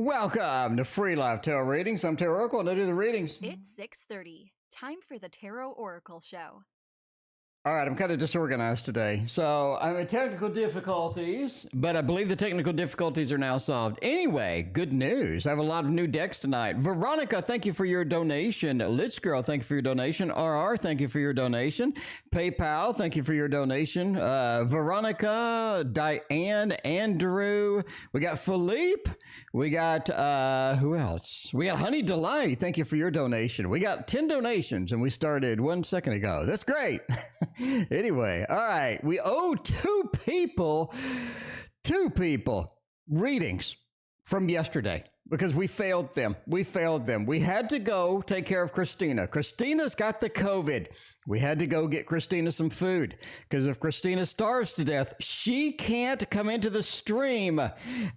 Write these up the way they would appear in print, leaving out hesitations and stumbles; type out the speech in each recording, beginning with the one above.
Welcome to Free Live Tarot Readings. I'm Tarot Oracle, and I do the readings. It's 6:30. Time for the Tarot Oracle Show. All right, I'm kind of disorganized today. So I'm in technical difficulties, but I believe the technical difficulties are now solved. Anyway, good news. I have a lot of new decks tonight. Veronica, thank you for your donation. Lich Girl, thank you for your donation. RR, thank you for your donation. PayPal, thank you for your donation. Veronica, Diane, Andrew. We got Philippe. We got, who else? We got Honey Delight. Thank you for your donation. We got 10 donations, and we started 1 second ago. That's great. Anyway, all right. We owe two people readings from yesterday because we failed them. We had to go take care of Christina. Christina's got the COVID. We had to go get Christina some food because if Christina starves to death, she can't come into the stream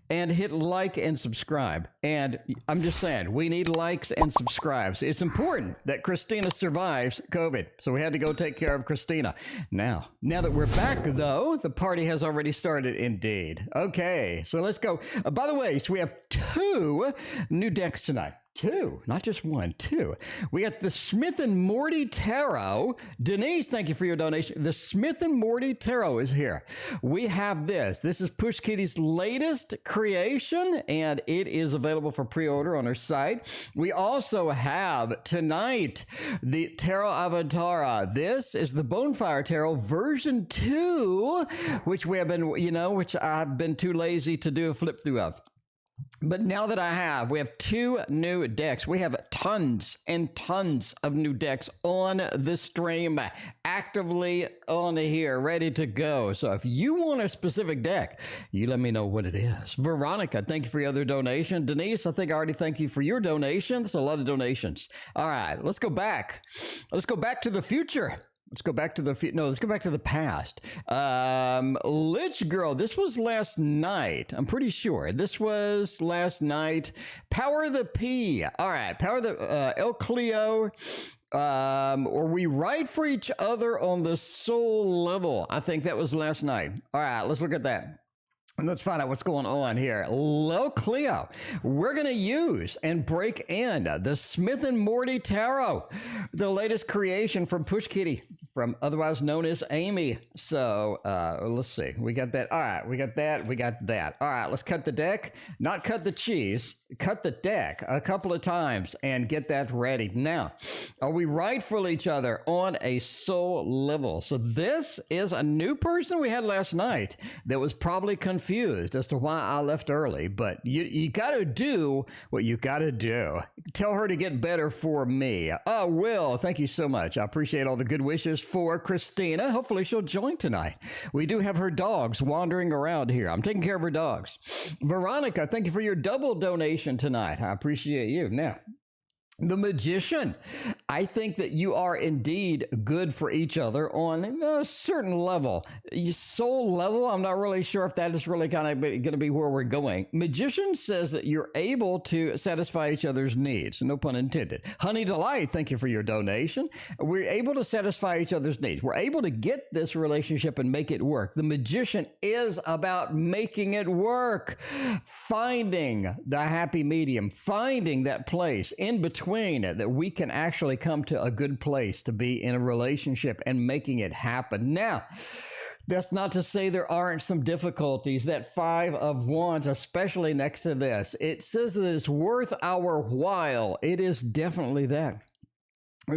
and hit like and subscribe. And I'm just saying, we need likes and subscribes. It's important that Christina survives COVID. So we had to go take care of Christina. Now that we're back, though, the party has already started indeed. Okay, so let's go. By the way, so we have two new decks tonight. Two, not just one, two. We got the Smith and Morty Tarot. Denise, thank you for your donation. The Smith and Morty Tarot is here. We have this. This is Push Kitty's latest creation, and it is available for pre-order on her site. We also have tonight the Tarot Avatara. This is the Bonfire Tarot version 2, which we have been, which I've been too lazy to do a flip through of. But now that we have two new decks. We have tons and tons of new decks on the stream, actively on here, ready to go. So if you want a specific deck, you let me know what it is. Veronica, thank you for your other donation. Denise, I think I already thank you for your donations. A lot of donations. All right, let's go back. Let's go back to the future. Let's go back to the past. Lich Girl, this was last night. I'm pretty sure. This was last night. Power the P. All right. Power the El Cleo. Or we write for each other on the soul level. I think that was last night. All right. Let's look at that. And let's find out what's going on here. Low Cleo, we're going to use and break in the Smith and Morty Tarot, the latest creation from Push Kitty, from otherwise known as Amy. So let's see. We got that. All right. We got that. We got that. All right. Let's cut the deck. Not cut the cheese. Cut the deck a couple of times and get that ready. Now, are we right for each other on a soul level? So this is a new person we had last night that was probably confused as to why I left early, but you got to do what you got to do. Tell her to get better for me. Oh, Will, thank you so much. I appreciate all the good wishes for Christina. Hopefully she'll join tonight. We do have her dogs wandering around here. I'm taking care of her dogs. Veronica, thank you for your double donation tonight. I appreciate you. Now, the Magician, I think that you are indeed good for each other on a certain level. Soul level, I'm not really sure if that is really kind of going to be where we're going. Magician says that you're able to satisfy each other's needs. No pun intended. Honey Delight, thank you for your donation. We're able to satisfy each other's needs. We're able to get this relationship and make it work. The Magician is about making it work. Finding the happy medium. Finding that place in between that we can actually come to a good place to be in a relationship and making it happen. Now, that's not to say there aren't some difficulties. That 5 of Wands, especially next to this, it says that it's worth our while. It is definitely that.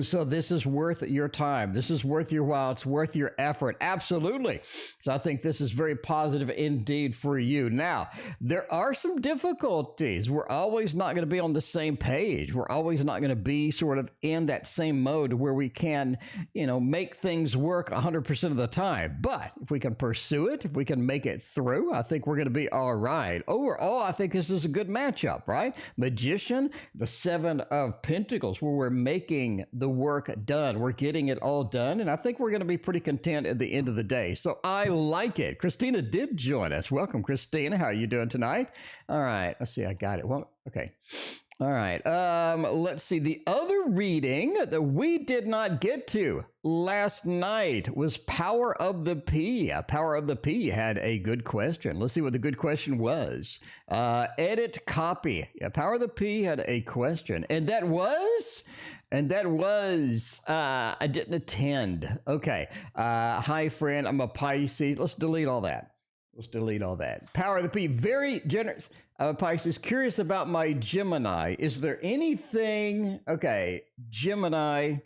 So this is worth your time. This is worth your while. It's worth your effort. Absolutely. So I think this is very positive indeed for you. Now, there are some difficulties. We're always not going to be on the same page. We're always not going to be sort of in that same mode where we can, make things work 100% of the time. But if we can pursue it, if we can make it through, I think we're going to be all right. Overall, I think this is a good matchup, right? Magician, the 7 of Pentacles, where we're making the work done. We're getting it all done. And I think we're going to be pretty content at the end of the day. So I like it. Christina did join us. Welcome, Christina. How are you doing tonight? All right. Let's see. I got it. Well, okay. All right. Let's see. The other reading that we did not get to last night was Power of the P. Power of the P had a good question. Let's see what the good question was. Edit copy. Yeah, Power of the P had a question. And that was, I didn't attend. Okay. Hi, friend. I'm a Pisces. Let's delete all that. Let's delete all that. Power of the P, very generous. Pisces, curious about my Gemini. Is there anything, okay, Gemini.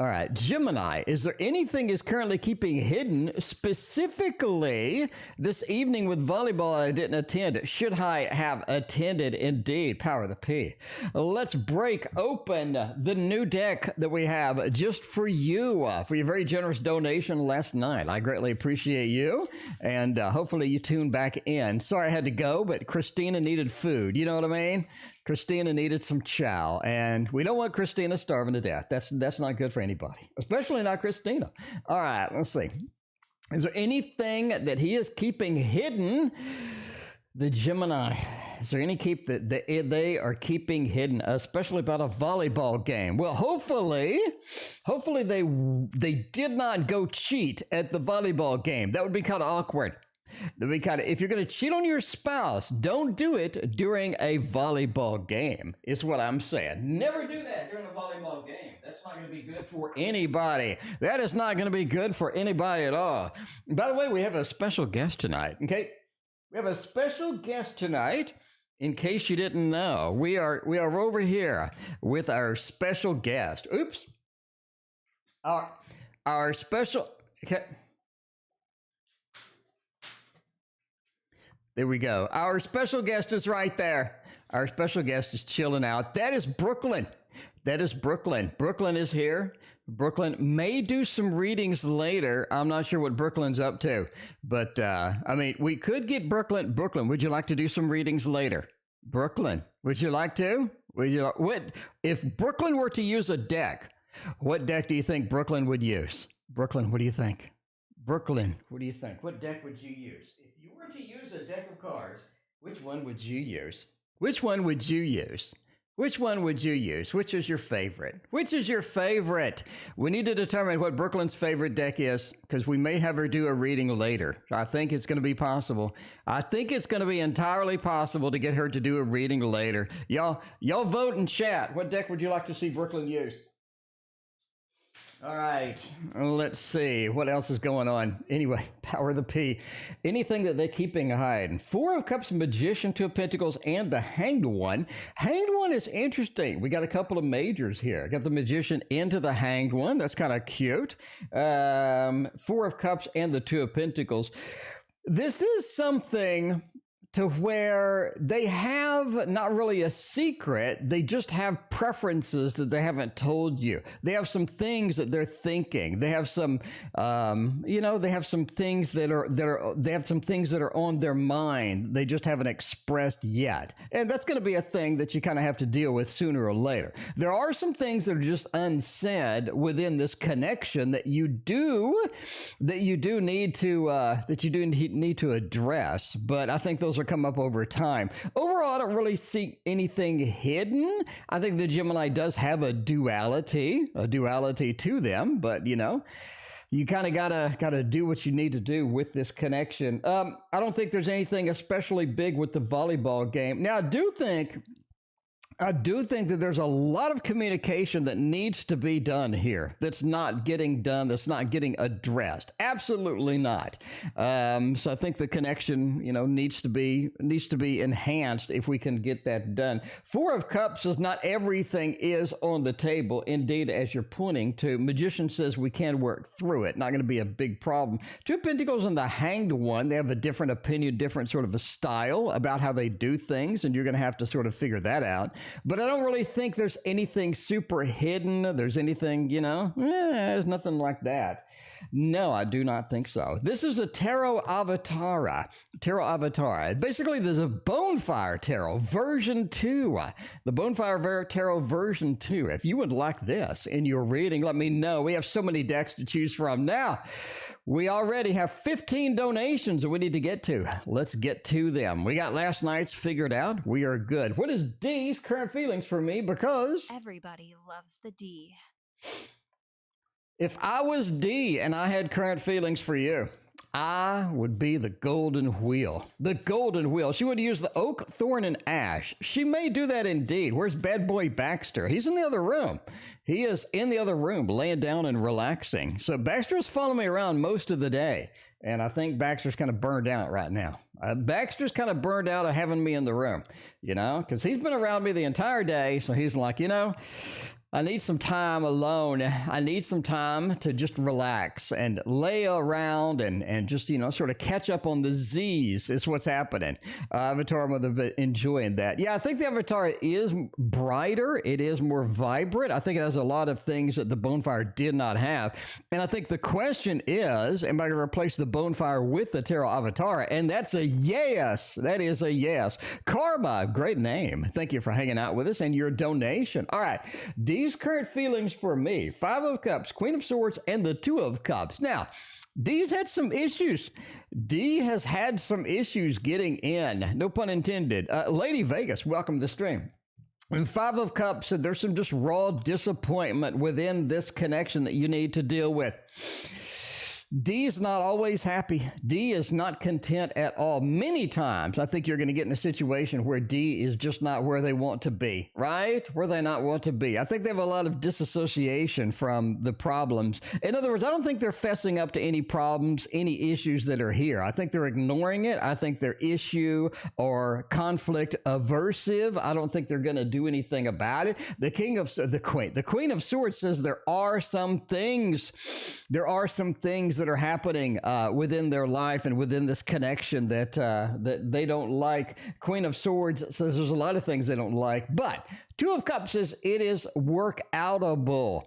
All right, Gemini, is there anything is currently keeping hidden, specifically this evening with volleyball I didn't attend? Should I have attended? Indeed, Power of the P. Let's break open the new deck that we have just for you, for your very generous donation last night. I greatly appreciate you, and hopefully you tune back in. Sorry I had to go, but Christina needed food. You know what I mean? Christina needed some chow, and we don't want Christina starving to death. That's not good for anybody, especially not Christina. All right, let's see. Is there anything that he is keeping hidden? The Gemini. Is there any keep that they are keeping hidden, especially about a volleyball game? Well, hopefully they did not go cheat at the volleyball game. That would be kind of awkward. If you're going to cheat on your spouse, don't do it during a volleyball game, is what I'm saying. Never do that during a volleyball game. That's not going to be good for anybody. That is not going to be good for anybody at all. By the way, we have a special guest tonight, okay? We have a special guest tonight, in case you didn't know. We are over here with our special guest. Oops. Our special... Okay. There we go. Our special guest is right there. Our special guest is chilling out. That is Brooklyn. That is Brooklyn. Brooklyn is here. Brooklyn may do some readings later. I'm not sure what Brooklyn's up to, but I mean, we could get Brooklyn. Brooklyn, would you like to do some readings later? Brooklyn, would you like to? If Brooklyn were to use a deck, what deck do you think Brooklyn would use? Brooklyn, what do you think? Brooklyn, what do you think? What deck would you use? If you were to use a deck of cards, which one would you use? Which one would you use? Which one would you use? Which is your favorite? Which is your favorite? We need to determine what Brooklyn's favorite deck is, because we may have her do a reading later. I think it's going to be possible. I think it's going to be entirely possible to get her to do a reading later. Y'all vote in chat. What deck would you like to see Brooklyn use? All right, let's see what else is going on. Anyway, Power of the P. Anything that they're keeping hidden. Four of Cups, Magician, Two of Pentacles, and the Hanged One. Hanged One is interesting. We got a couple of majors here. Got the Magician into the Hanged One. That's kind of cute. Four of Cups and the Two of Pentacles. This is something to where they have not really a secret, they just have preferences that they haven't told you. They have some things that they're thinking. They have some, they have some things that are on their mind. They just haven't expressed yet. And that's going to be a thing that you kind of have to deal with sooner or later. There are some things that are just unsaid within this connection that you do need to address. But I think those are come up over time. Overall, I don't really see anything hidden. I think the Gemini does have a duality to them, but you kind of gotta do what you need to do with this connection. I don't think there's anything especially big with the volleyball game. Now, I do think that there's a lot of communication that needs to be done here that's not getting done, that's not getting addressed. Absolutely not. So I think the connection, needs to be enhanced if we can get that done. Four of Cups says not everything is on the table. Indeed, as you're pointing to, Magician says we can work through it. Not going to be a big problem. Two of Pentacles and the Hanged One, they have a different opinion, different sort of a style about how they do things, and you're going to have to sort of figure that out. But I don't really think there's anything super hidden. There's anything, there's nothing like that. No, I do not think so. This is a Tarot Avatar. Basically, there's a Bonefire Tarot version 2. The Bonefire Tarot version 2. If you would like this in your reading, let me know. We have so many decks to choose from. Now, We already have 15 donations that we need to get to. Let's get to them. We got last night's figured out. We are good. What is D's current feelings for me? Because Everybody loves the D. if I was D and I had current feelings for you, I would be the golden wheel. The golden wheel. She would use the oak, thorn, and ash. She may do that indeed. Where's bad boy Baxter? He's in the other room. He is in the other room, laying down and relaxing. So Baxter's following me around most of the day. And I think Baxter's kind of burned out right now. Baxter's kind of burned out of having me in the room, you know, because he's been around me the entire day. So he's like, you know, I need some time alone. I need some time to just relax and lay around and just, you know, sort of catch up on the Z's is what's happening. Avatar would have been enjoying that. Yeah, I think the Avatar is brighter. It is more vibrant. I think it has a lot of things that the Bonefire did not have. And I think the question is, am I going to replace the Bonefire with the Tarot Avatar? And that's a yes. That is a yes. Karma, great name. Thank you for hanging out with us and your donation. All right. D's current feelings for me: Five of Cups, Queen of Swords, and the Two of Cups. Now, D's had some issues. D has had some issues getting in. No pun intended. Lady Vegas, welcome to the stream. And Five of Cups said there's some just raw disappointment within this connection that you need to deal with. D is not always happy. D is not content at all. Many times, I think you're going to get in a situation where D is just not where they want to be, right? Where they not want to be. I think they have a lot of disassociation from the problems. In other words, I don't think they're fessing up to any problems, any issues that are here. I think they're ignoring it. I think they're issue or conflict aversive. I don't think they're going to do anything about it. The Queen of Swords says there are some things that are happening within their life and within this connection that they don't like. Queen of Swords says there's a lot of things they don't like, but Two of Cups says it is work-outable.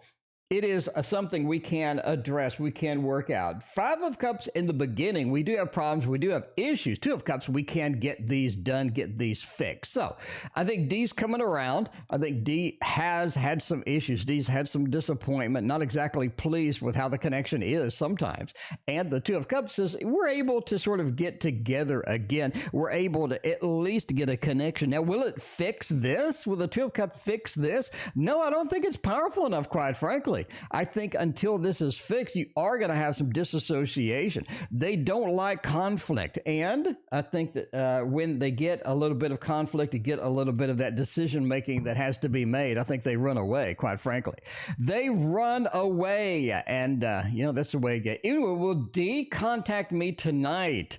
It is something we can address, we can work out. Five of Cups in the beginning, we do have problems, we do have issues. Two of Cups, we can get these done, get these fixed. So I think D's coming around. I think D has had some issues. D's had some disappointment, not exactly pleased with how the connection is sometimes. And the Two of Cups is we're able to sort of get together again. We're able to at least get a connection. Now, will it fix this? Will the Two of Cups fix this? No, I don't think it's powerful enough, quite frankly. I think until this is fixed, you are going to have some disassociation. They don't like conflict. And I think that when they get a little bit of conflict, to get a little bit of that decision making that has to be made, I think they run away, quite frankly. They run away. And, you know, that's the way it gets. Anyway, will D contact me tonight?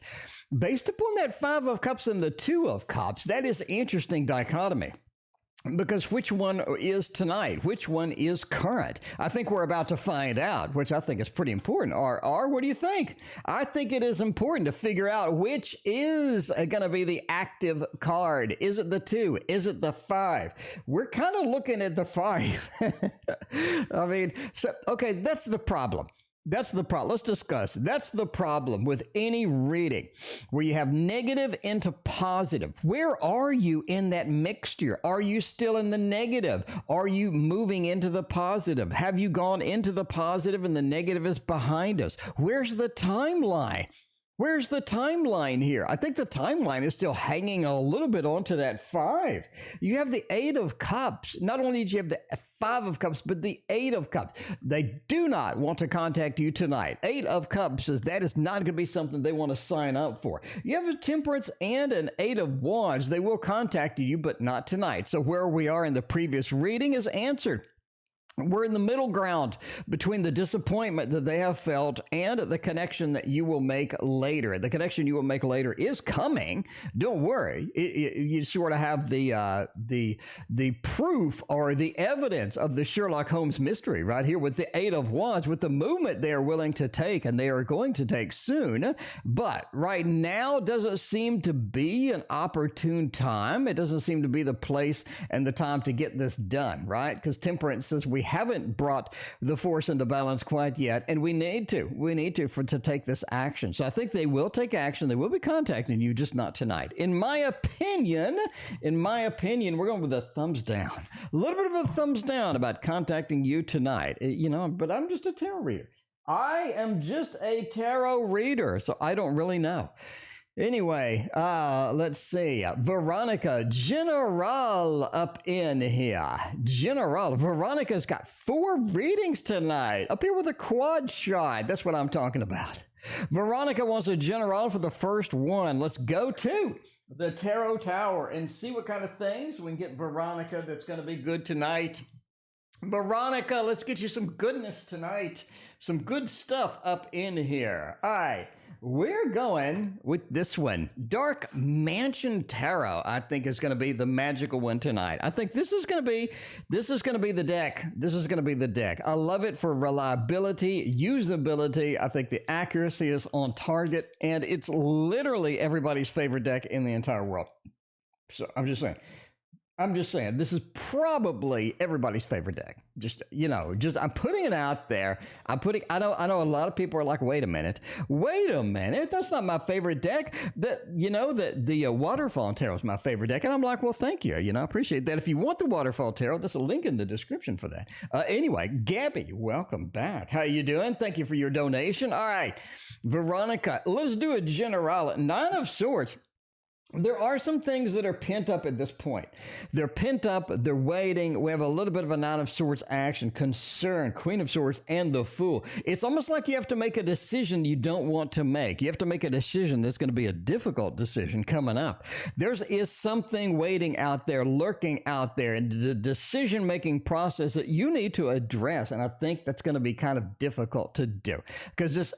Based upon that Five of Cups and the Two of Cups, that is interesting dichotomy. Because which one is tonight? Which one is current? I think we're about to find out, which I think is pretty important. R, what do you think? I think it is important to figure out which is going to be the active card. Is it the two? Is it the five? We're kind of looking at the five. I mean, so, okay, that's the problem. That's the problem. Let's discuss. That's the problem with any reading where you have negative into positive. Where are you in that mixture? Are you still in the negative? Are you moving into the positive? Have you gone into the positive and the negative is behind us? Where's the timeline? Where's the timeline here? I think the timeline is still hanging a little bit onto that five. You have the Eight of Cups. Not only do you have the Five of Cups, but the Eight of Cups. They do not want to contact you tonight. Eight of Cups says that is not going to be something they want to sign up for. You have a Temperance and an Eight of Wands. They will contact you, but not tonight. So where we are in the previous reading is answered. We're in the middle ground between the disappointment that they have felt and the connection that you will make later. The connection you will make later is coming. Don't worry. You sort of have the proof or the evidence of the Sherlock Holmes mystery right here with the Eight of Wands, with the movement they are willing to take and they are going to take soon. But right now doesn't seem to be an opportune time. It doesn't seem to be the place and the time to get this done, right? Because Temperance says we haven't brought the force into balance quite yet, and we need to to take this action. So I think they will take action. They will be contacting you, just not tonight. In my opinion, we're going with a thumbs down. A little bit of a thumbs down about contacting you tonight, you know, but I'm just a tarot reader. I am just a tarot reader, so I don't really know. Anyway, let's see. Veronica General up in here. General. Veronica's got 4 readings tonight. Up here with a quad shot. That's what I'm talking about. Veronica wants a general for the first one. Let's go to the Tarot Tower and see what kind of things we can get Veronica that's going to be good tonight. Veronica, let's get you some goodness tonight. Some good stuff up in here. All right. We're going with this one. Dark Mansion Tarot, I think, is going to be the magical one tonight. I think this is going to be the deck. This is going to be the deck. I love it for reliability, usability. I think the accuracy is on target, and it's literally everybody's favorite deck in the entire world. So I'm just saying, this is probably everybody's favorite deck. I'm putting it out there. I know a lot of people are like, wait a minute, that's not my favorite deck. The Waterfall Tarot is my favorite deck. And I'm like, well, thank you. I appreciate that. If you want the Waterfall Tarot, there's a link in the description for that. Anyway, Gabby, welcome back. How you doing? Thank you for your donation. All right, Veronica, let's do a general. 9 of Swords. There are some things that are pent up at this point. They're pent up, they're waiting. We have a little bit of a 9 of Swords action, concern, Queen of Swords, and the Fool. It's almost like you have to make a decision you don't want to make. You have to make a decision that's going to be a difficult decision coming up. There is something waiting out there, lurking out there in the decision-making process that you need to address, and I think that's going to be kind of difficult to do because this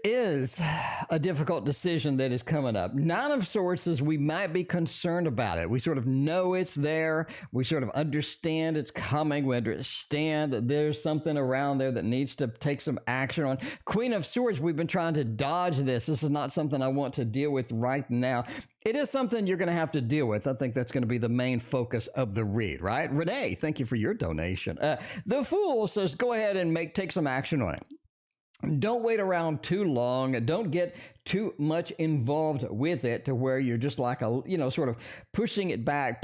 is a difficult decision that is coming up. 9 of Swords says we might be concerned about it. We sort of know it's there. We sort of understand it's coming. We understand that there's something around there that needs to take some action on. Queen of Swords, we've been trying to dodge this. This is not something I want to deal with right now. It is something you're going to have to deal with. I think that's going to be the main focus of the read, right? Renee, thank you for your donation. The Fool says go ahead and take some action on it. Don't wait around too long. Don't get too much involved with it to where you're just like sort of pushing it back.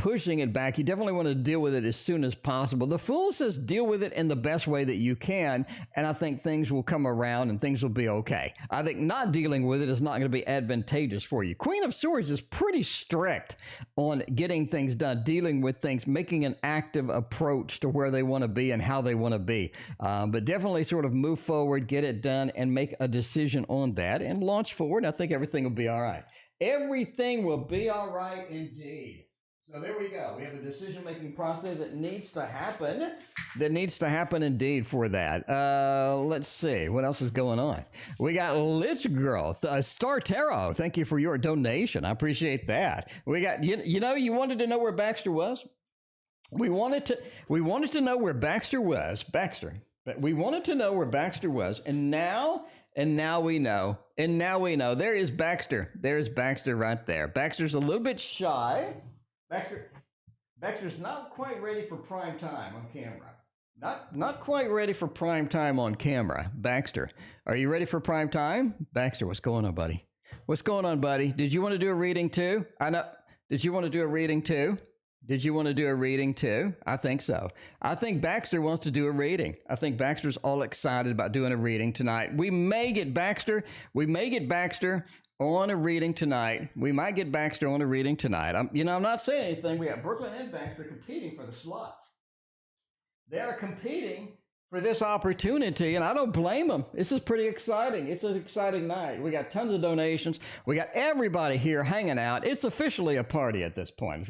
You definitely want to deal with it as soon as possible. The Fool says deal with it in the best way that you can, and I think things will come around and things will be okay. I think not dealing with it is not going to be advantageous for you. Queen of Swords is pretty strict on getting things done, dealing with things, making an active approach to where they want to be and how they want to be. But definitely sort of move forward, get it done, and make a decision on that and launch forward. I think everything will be all right. Everything will be all right indeed. So there we go. We have a decision-making process that needs to happen. Indeed for that. Let's see. What else is going on? We got Lich Girl, Star Tarot. Thank you for your donation. I appreciate that. We got, you wanted to know where Baxter was? We wanted to know where Baxter was. We wanted to know where Baxter was, and now we know. There is Baxter. There's Baxter right there. Baxter's a little bit shy. Baxter's not quite ready for prime time on camera. Not quite ready for prime time on camera. Baxter, are you ready for prime time? Baxter, what's going on, buddy? What's going on, buddy? Did you want to do a reading too? I know. Did you want to do a reading too? I think so. I think Baxter wants to do a reading. I think Baxter's all excited about doing a reading tonight. We may get Baxter on a reading tonight. I'm not saying anything. We have Brooklyn and Baxter competing for the slot. They are competing for this opportunity, and I don't blame them. This is pretty exciting. It's an exciting night. We got tons of donations. We got everybody here hanging out. It's officially a party at this point.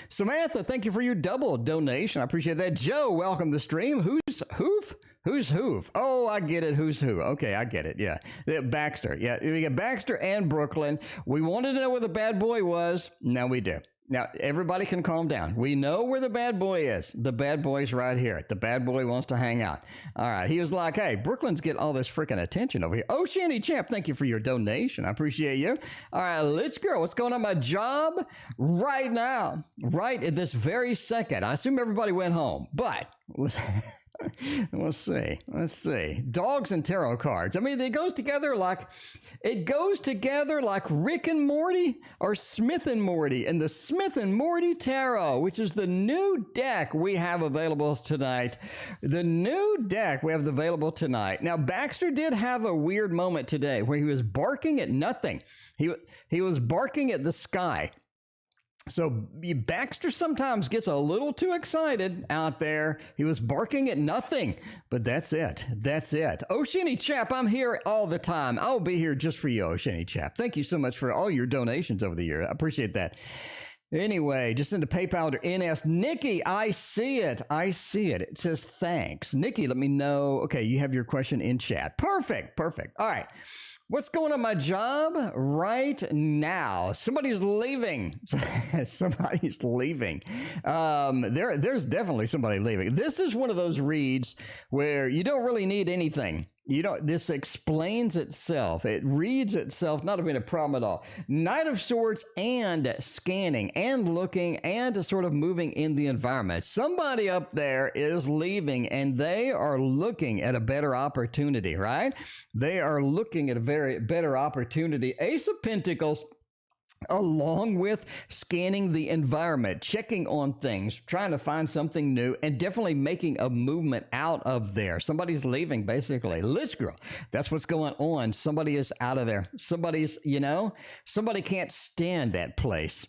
Samantha, thank you for your double donation. I appreciate that. Joe, welcome to the stream. Who's Hoof? Oh, I get it. Who's who? Okay, I get it. Yeah. Baxter. Yeah, we got Baxter and Brooklyn. We wanted to know where the bad boy was. Now we do. Now, everybody can calm down. We know where the bad boy is. The bad boy's right here. The bad boy wants to hang out. All right. He was like, hey, Brooklyn's getting all this freaking attention over here. Oh, Shandy Champ, thank you for your donation. I appreciate you. All right, Lich Girl, what's going on? My job right now, right at this very second. I assume everybody went home, but Let's see. Let's see. Dogs and tarot cards. I mean, it goes together like Rick and Morty or Smith and Morty and the Smith and Morty Tarot, which is the new deck we have available tonight. The new deck we have available tonight. Now, Baxter did have a weird moment today where he was barking at nothing. He was barking at the sky. So Baxter sometimes gets a little too excited out there. He was barking at nothing, but that's it. That's it. Oceany Chap, I'm here all the time. I'll be here just for you, Oceany Chap. Thank you so much for all your donations over the year. I appreciate that. Anyway, just into PayPal to NS. Nikki, I see it. I see it. It says thanks. Nikki, let me know. Okay, you have your question in chat. Perfect. Perfect. All right. What's going on my job right now? Somebody's leaving. Somebody's leaving. There's definitely somebody leaving. This is one of those reads where you don't really need anything. This explains itself. It reads itself, not being a problem at all. Knight of Swords and scanning and looking and sort of moving in the environment. Somebody up there is leaving and they are looking at a better opportunity, right? They are looking at a very better opportunity. Ace of Pentacles, along with scanning the environment, checking on things, trying to find something new, and definitely making a movement out of there. Somebody's leaving, basically. Lich Girl, that's what's going on. Somebody is out of there. Somebody's, somebody can't stand that place.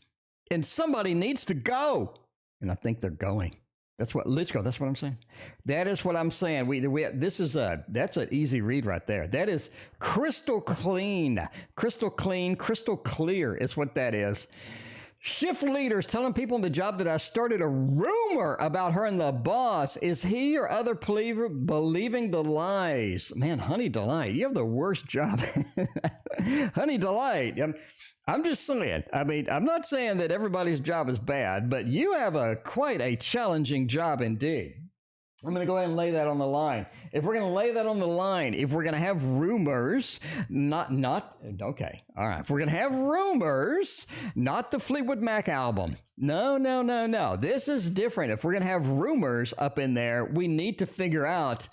And somebody needs to go. And I think they're going. That's what, Lich Girl, that's what I'm saying. That is what I'm saying. That's an easy read right there. That is crystal clean, crystal clear is what that is. Shift leaders telling people on the job that I started a rumor about her and the boss. Is he or other believing the lies? Man, Honey Delight, you have the worst job. Honey Delight, I'm just saying, I'm not saying that everybody's job is bad, but you have quite a challenging job indeed. I'm going to go ahead and lay that on the line. If we're going to lay that on the line, if we're going to have rumors, okay. All right. If we're going to have rumors, not the Fleetwood Mac album. No. This is different. If we're going to have rumors up in there, we need to figure out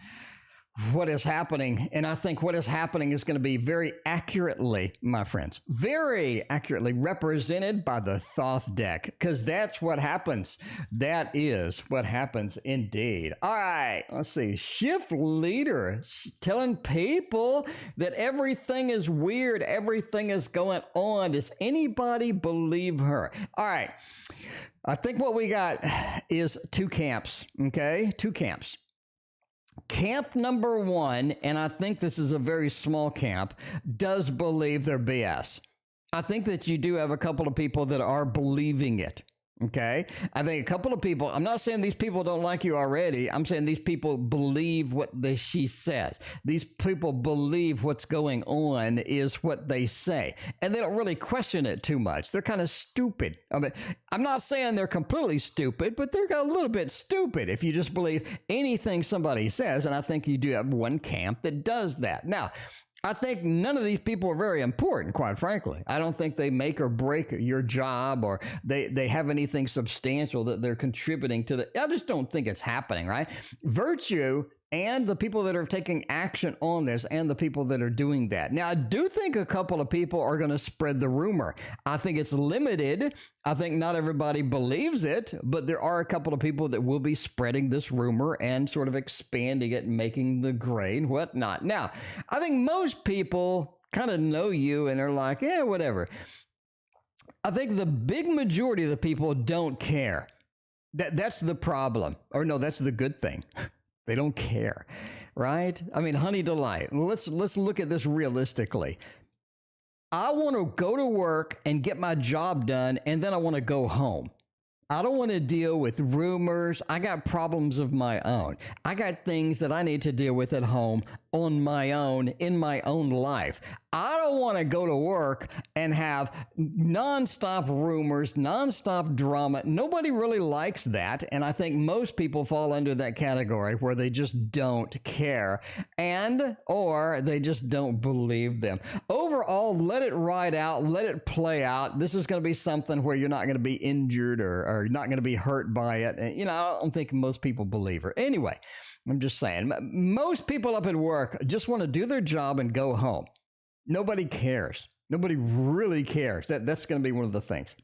what is happening. And I think what is happening is going to be very accurately, my friends, very accurately represented by the Thoth deck, because that's what happens. That is what happens indeed. All right, let's see. Shift leader telling people that everything is weird. Everything is going on. Does anybody believe her? All right. I think what we got is two camps. Okay. Two camps. Camp number one, and I think this is a very small camp, does believe their BS. I think that you do have a couple of people that are believing it. Okay. I think a couple of people, I'm not saying these people don't like you already. I'm saying these people believe what she says. These people believe what's going on is what they say. And they don't really question it too much. They're kind of stupid. I'm not saying they're completely stupid, but they're a little bit stupid if you just believe anything somebody says. And I think you do have one camp that does that. Now, I think none of these people are very important, quite frankly. I don't think they make or break your job, or they have anything substantial that they're contributing to I just don't think it's happening, right? Virtue and the people that are taking action on this and the people that are doing that. Now, I do think a couple of people are going to spread the rumor. I think it's limited. I think not everybody believes it, but there are a couple of people that will be spreading this rumor and sort of expanding it and making the grade, whatnot. Now, I think most people kind of know you and are like, yeah, whatever. I think the big majority of the people don't care. That's the problem. Or no, that's the good thing. They don't care, right? Honey Delight, let's look at this realistically. I want to go to work and get my job done, and then I want to go home. I don't want to deal with rumors. I got problems of my own. I got things that I need to deal with at home on my own, in my own life. I don't want to go to work and have nonstop rumors, nonstop drama. Nobody really likes that. And I think most people fall under that category where they just don't care or they just don't believe them. Overall, let it ride out, let it play out. This is going to be something where you're not going to be injured or not going to be hurt by it. And, I don't think most people believe her. Anyway, I'm just saying, most people up at work just want to do their job and go home. Nobody cares. Nobody really cares. That's going to be one of the things.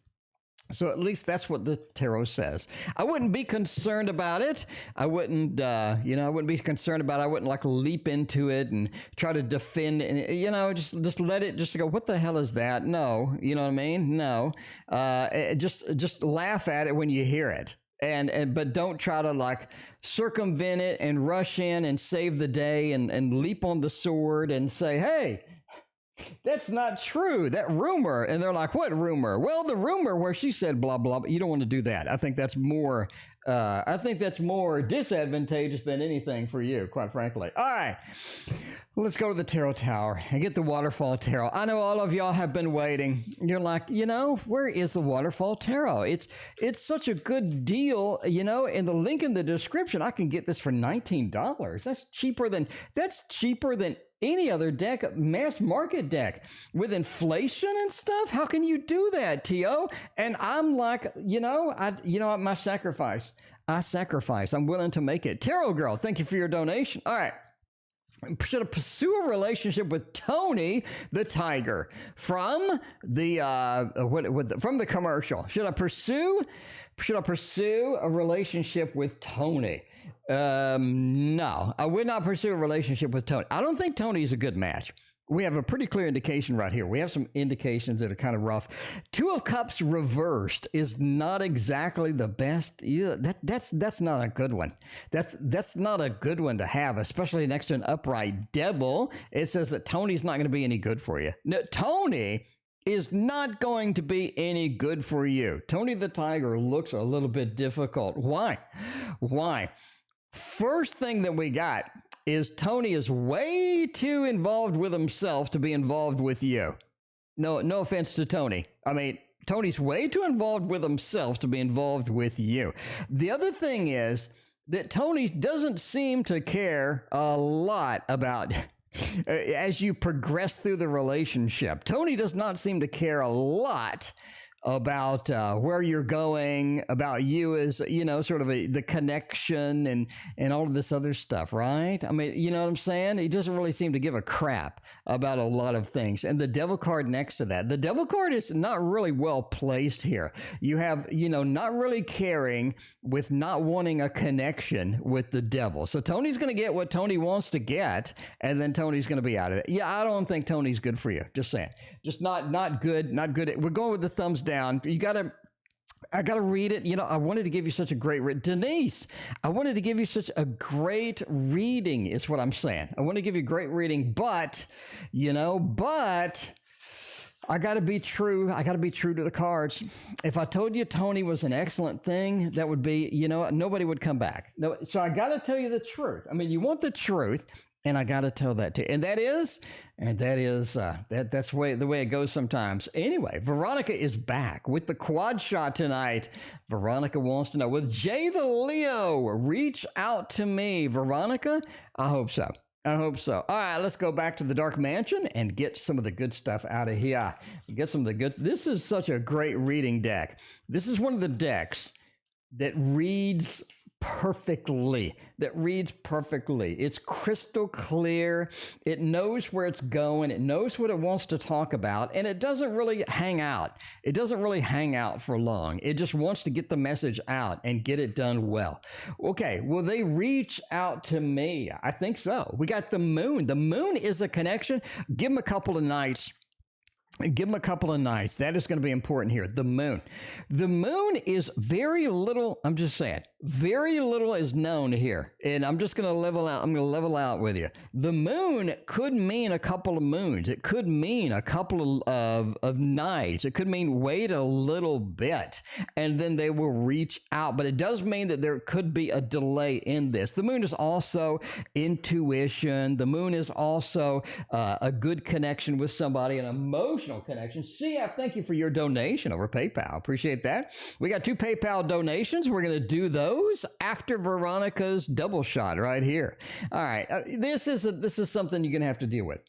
So at least that's what the tarot says. I wouldn't be concerned about it. I wouldn't, I wouldn't be concerned about it. I wouldn't like leap into it and try to defend and, just let it just go, what the hell is that? No, you know what I mean? No, just laugh at it when you hear it. But don't try to like circumvent it and rush in and save the day and leap on the sword and say, hey, that's not true. That rumor. And they're like, what rumor? Well, the rumor where she said blah, blah, blah. You don't want to do that. I think that's more disadvantageous than anything for you, quite frankly. All right, let's go to the tarot tower and get the waterfall tarot. I know all of y'all have been waiting. You're like, where is the waterfall tarot? It's such a good deal, and the link in the description, I can get this for $19. That's cheaper than any other deck, mass market deck. With inflation and stuff, how can you do that, T.O.? And I'm like, my sacrifice. I sacrifice. I'm willing to make it. Tarot Girl, thank you for your donation. All right. Should I pursue a relationship with Tony the Tiger from the from the commercial? Should I pursue a relationship with Tony? No, I would not pursue a relationship with Tony. I don't think Tony is a good match. We have a pretty clear indication right here. We have some indications that are kind of rough. Two of Cups reversed is not exactly the best. Yeah, that's not a good one. That's not a good one to have, especially next to an upright devil. It says that Tony's not going to be any good for you. No, Tony is not going to be any good for you. Tony the Tiger looks a little bit difficult. Why? First thing that we got is Tony is way too involved with himself to be involved with you. No offense to Tony. I mean, Tony's way too involved with himself to be involved with you. The other thing is that Tony doesn't seem to care a lot about as you progress through the relationship. Tony does not seem to care a lot about where you're going, about you as, sort of the connection and all of this other stuff, right? I mean, you know what I'm saying? He doesn't really seem to give a crap about a lot of things. And the devil card next to that, the devil card is not really well placed here. You have, not really caring with not wanting a connection with the devil. So Tony's going to get what Tony wants to get, and then Tony's going to be out of it. Yeah, I don't think Tony's good for you. Just saying. Just not good. We're going with the thumbs down. I gotta read it. I wanted to give you such a great Denise, I wanted to give you such a great reading is what I'm saying. I want to give you great reading, but I gotta be true. I gotta be true to the cards. If I told you Tony was an excellent thing, that would be, nobody would come back. No, so I gotta tell you the truth. I mean, you want the truth. And I got to tell that to you. And that's the way it goes sometimes. Anyway, Veronica is back with the quad shot tonight. Veronica wants to know, with Jay the Leo, reach out to me. Veronica, I hope so. All right, let's go back to the Dark Mansion and get some of the good stuff out of here. This is such a great reading deck. This is one of the decks that reads perfectly. It's crystal clear. It knows where it's going. It knows what it wants to talk about, and it doesn't really hang out. It doesn't really hang out for long. It just wants to get the message out and get it done well. Okay, will they reach out to me? I think so. We got the moon. The moon is a connection. Give them a couple of nights. Give them a couple of nights. That is going to be important here. The moon. The moon is very little. I'm just saying, very little is known here. And I'm just going to level out. I'm going to level out with you. The moon could mean a couple of moons. It could mean a couple of nights. It could mean wait a little bit and then they will reach out. But it does mean that there could be a delay in this. The moon is also intuition. The moon is also a good connection with somebody, an emotional connection. CF, thank you for your donation over PayPal. Appreciate that. We got 2 PayPal donations. We're going to do those after Veronica's double shot right here. All right. This is something you're going to have to deal with.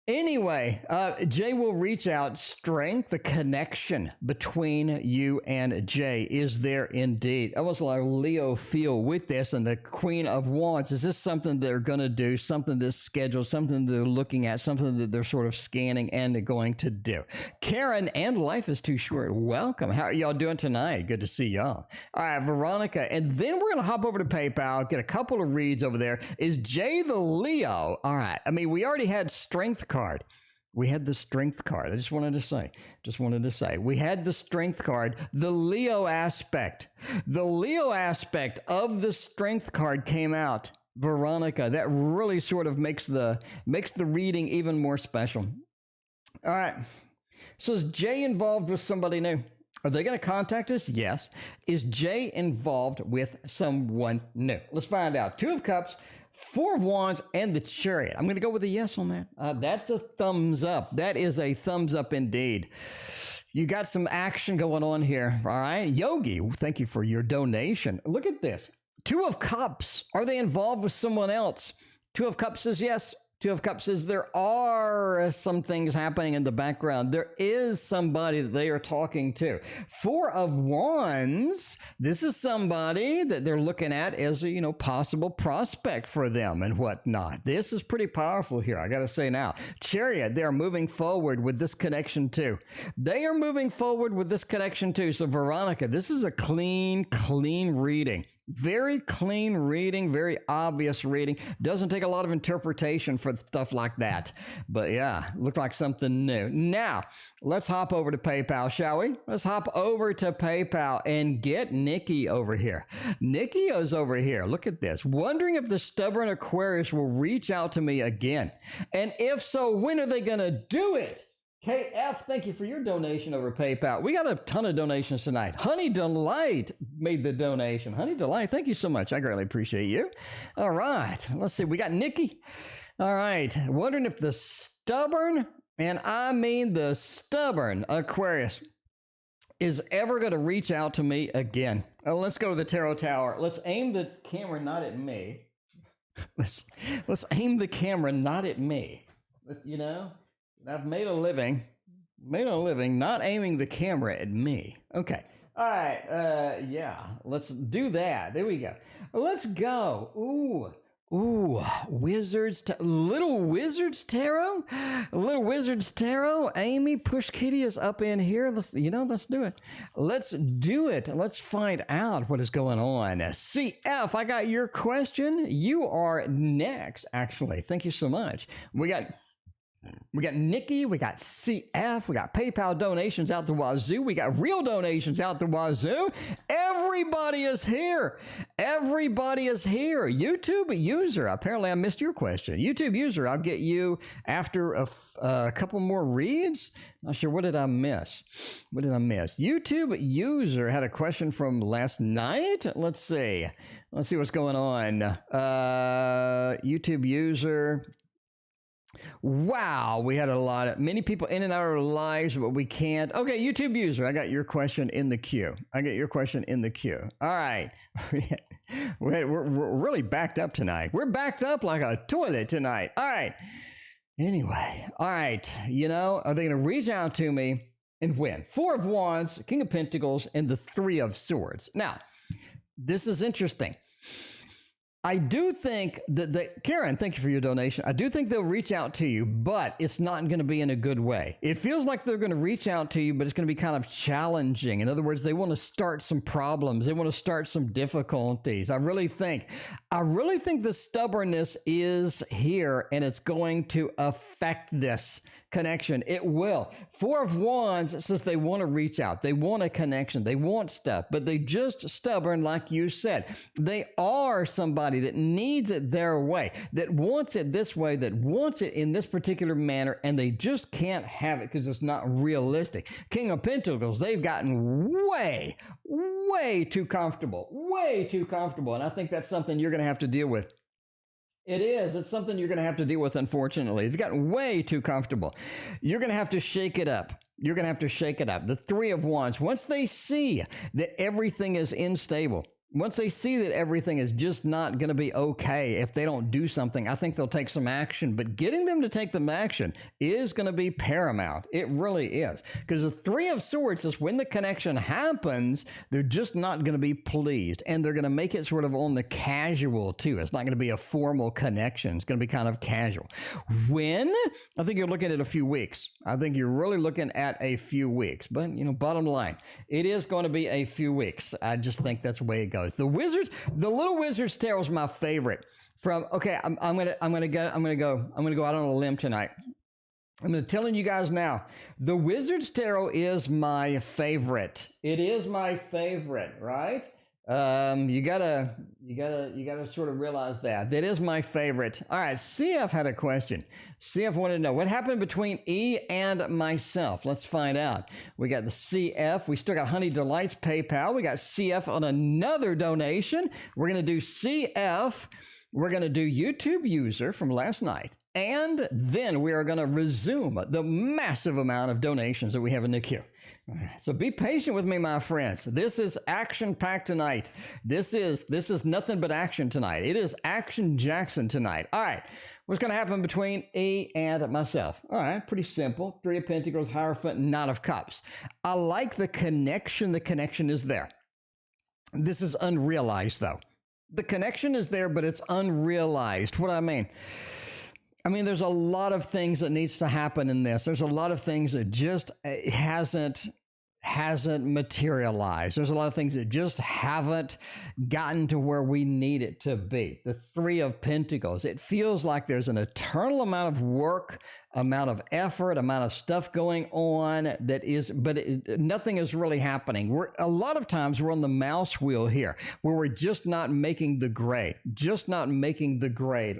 Anyway, Jay will reach out. Strength, the connection between you and Jay is there indeed. Almost like Leo feel with this and the Queen of Wands. Is this something they're going to do, something that's scheduled, something they're looking at, something that they're sort of scanning and going to do? Karen and Life is Too Short, welcome. How are y'all doing tonight? Good to see y'all. All right, Veronica, and then we're going to hop over to PayPal, get a couple of reads over there. Is Jay the Leo? All right. I mean, we already had strength card. We had the strength card. I just wanted to say, we had the strength card, the Leo aspect of the strength card came out. Veronica, that really sort of makes the reading even more special. All right. So is Jay involved with somebody new? Are they going to contact us? Yes. Is Jay involved with someone new? Let's find out. 2 of Cups, 4 of Wands, and the Chariot. I'm going to go with a yes on that. That's a thumbs up. That is a thumbs up indeed. You got some action going on here. All right. Yogi, thank you for your donation. Look at this. 2 of Cups. Are they involved with someone else? 2 of Cups says yes. 2 of Cups says there are some things happening in the background. There is somebody that they are talking to. 4 of Wands, this is somebody that they're looking at as a, possible prospect for them and whatnot. This is pretty powerful here, I got to say now. Chariot, they are moving forward with this connection too. They are moving forward with this connection too. So Veronica, this is a clean reading. Very clean reading, very obvious reading. Doesn't take a lot of interpretation for stuff like that. But yeah, looked like something new. Now, let's hop over to PayPal, shall we? Let's hop over to PayPal and get Nikki over here. Nikki is over here. Look at this. Wondering if the stubborn Aquarius will reach out to me again. And if so, when are they going to do it? KF, thank you for your donation over PayPal. We got a ton of donations tonight. Honey Delight made the donation. Honey Delight, thank you so much. I greatly appreciate you. All right, let's see. We got Nikki. All right, wondering if the stubborn, and I mean the stubborn Aquarius, is ever going to reach out to me again. Let's go to the Tarot Tower. Let's aim the camera not at me. Let's aim the camera not at me. I've made a living not aiming the camera at me. Okay. All right. Yeah, let's do that. There we go. Let's go. Ooh, Little Wizards Tarot. Little Wizards Tarot. Amy, Push Kitty is up in here. Let's do it. Let's do it. Let's find out what is going on. CF, I got your question. You are next, actually. Thank you so much. We got Nikki, we got CF, we got PayPal donations out the wazoo, we got real donations out the wazoo. Everybody is here. Everybody is here. YouTube user, apparently I missed your question. YouTube user, I'll get you after a couple more reads. Not sure, what did I miss? YouTube user had a question from last night. Let's see what's going on. YouTube user. Wow, we had many people in and out of our lives, but we can't. Okay, YouTube user, I got your question in the queue. All right. We're really backed up tonight. We're backed up like a toilet tonight. All right. Anyway, all right. Are they going to reach out to me and win? 4 of Wands, King of Pentacles, and the 3 of Swords. Now, this is interesting. I do think that Karen, thank you for your donation. I do think they'll reach out to you, but it's not going to be in a good way. It feels like they're going to reach out to you, but it's going to be kind of challenging. In other words, they want to start some problems. They want to start some difficulties. I really think the stubbornness is here, and it's going to affect this connection. It will. Four of Wands says they want to reach out. They want a connection. They want stuff, but they just stubborn, like you said. They are somebody that needs it their way, that wants it this way, that wants it in this particular manner, and they just can't have it because it's not realistic. King of Pentacles, they've gotten way too comfortable, and I think that's something you're going to have to deal with. It is. It's something you're going to have to deal with, unfortunately. They've gotten way too comfortable. You're going to have to shake it up. You're going to have to shake it up. The Three of Wands, once they see that everything is unstable, once they see that everything is just not going to be okay if they don't do something, I think they'll take some action. But getting them to take them action is going to be paramount. It really is. Because the Three of Swords is when the connection happens, they're just not going to be pleased. And they're going to make it sort of on the casual, too. It's not going to be a formal connection. It's going to be kind of casual. When? I think you're looking at a few weeks. I think you're really looking at a few weeks. But, bottom line, it is going to be a few weeks. I just think that's the way it goes. The Little Wizard's Tarot is my favorite. I'm gonna go out on a limb tonight. I'm telling you guys now, the Wizard's Tarot is my favorite. It is my favorite, right? You gotta sort of realize that is my favorite. All right, CF had a question. CF wanted to know what happened between E and myself. Let's find out. We got the CF. We still got Honey Delights PayPal. We got CF on another donation. We're gonna do CF. We're gonna do YouTube user from last night. And then we are going to resume the massive amount of donations that we have in the queue. All right, so be patient with me, my friends. This is action-packed tonight. This is nothing but action tonight. It is Action Jackson tonight. All right, what's going to happen between E and myself? All right, pretty simple. Three of Pentacles, Hierophant, Knight of Cups. I like the connection. The connection is there. This is unrealized, though. The connection is there, but it's unrealized. What do I mean? There's a lot of things that needs to happen in this. There's a lot of things that just hasn't materialized. There's a lot of things that just haven't gotten to where we need it to be. The Three of Pentacles, it feels like there's an eternal amount of work, amount of effort, amount of stuff going on nothing is really happening. A lot of times we're on the mouse wheel here, where we're just not making the grade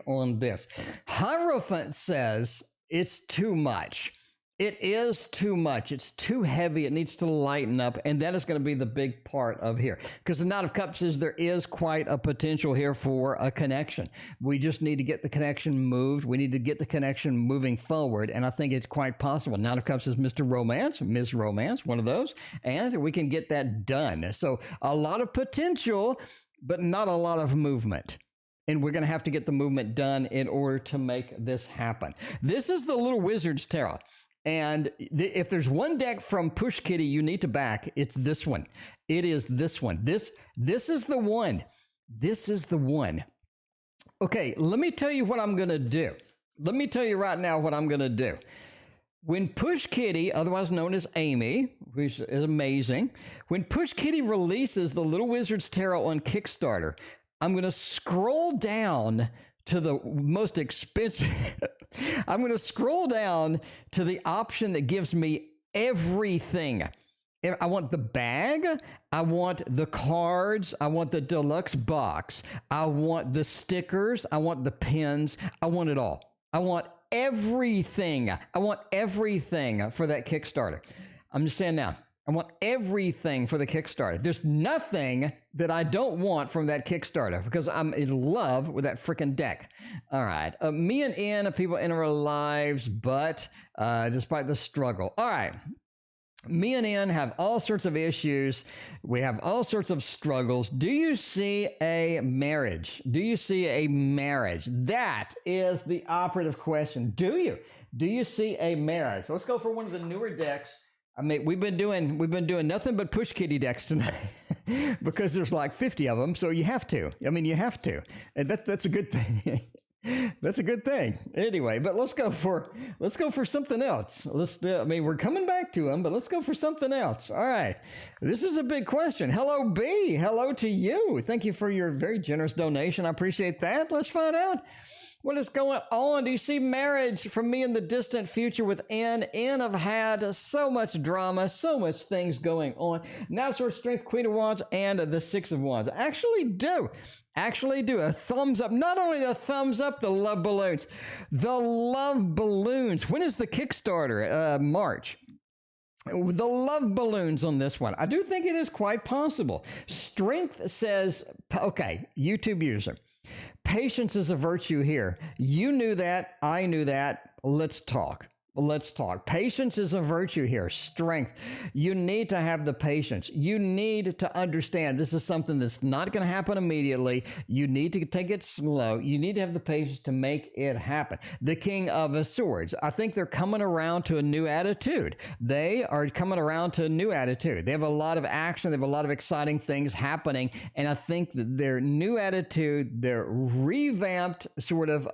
on this. Hierophant says it's too much. It is too much. It's too heavy. It needs to lighten up. And that is going to be the big part of here. Because the Knight of Cups says there is quite a potential here for a connection. We just need to get the connection moved. We need to get the connection moving forward. And I think it's quite possible. Knight of Cups is Mr. Romance, Ms. Romance, one of those. And we can get that done. So a lot of potential, but not a lot of movement. And we're going to have to get the movement done in order to make this happen. This is the Little Wizard's Tarot. And if there's one deck from Push Kitty you need to back, it's this one. It is this one. This is the one. This is the one. Okay, let me tell you what I'm going to do. Let me tell you right now what I'm going to do. When Push Kitty, otherwise known as Amy, which is amazing, when Push Kitty releases the Little Wizard's Tarot on Kickstarter, I'm going to scroll down to the most expensive. I'm going to scroll down to the option that gives me everything. I want the bag. I want the cards. I want the deluxe box. I want the stickers. I want the pins. I want it all. I want everything. I want everything for that Kickstarter. I'm just saying now. I want everything for the Kickstarter. There's nothing that I don't want from that Kickstarter because I'm in love with that freaking deck. All right. Me and Ian are people in our lives, but despite the struggle. All right. Me and Ian have all sorts of issues. We have all sorts of struggles. Do you see a marriage? Do you see a marriage? That is the operative question. Do you? Do you see a marriage? Let's go for one of the newer decks. I mean, we've been doing nothing but push kitty decks tonight because there's like 50 of them. So you have to. I mean, you have to, and that's a good thing. That's a good thing. Anyway, but let's go for something else. I mean, we're coming back to them, but let's go for something else. All right. This is a big question. Hello, B. Hello to you. Thank you for your very generous donation. I appreciate that. Let's find out. What is going on? Do you see marriage from me in the distant future with N? N have had so much drama, so much things going on. Now Sword Strength, Queen of Wands, and the Six of Wands. Actually do. A thumbs up. Not only the thumbs up, the love balloons. The love balloons. When is the Kickstarter? March. The love balloons on this one. I do think it is quite possible. Strength says, okay, YouTube user. Patience is a virtue here. You knew that. I knew that. Let's talk. Let's talk. Patience is a virtue here. Strength. You need to have the patience. You need to understand this is something that's not going to happen immediately. You need to take it slow. You need to have the patience to make it happen. The King of Swords. I think they're coming around to a new attitude. They are coming around to a new attitude. They have a lot of action. They have a lot of exciting things happening. And I think that their new attitude, their revamped sort of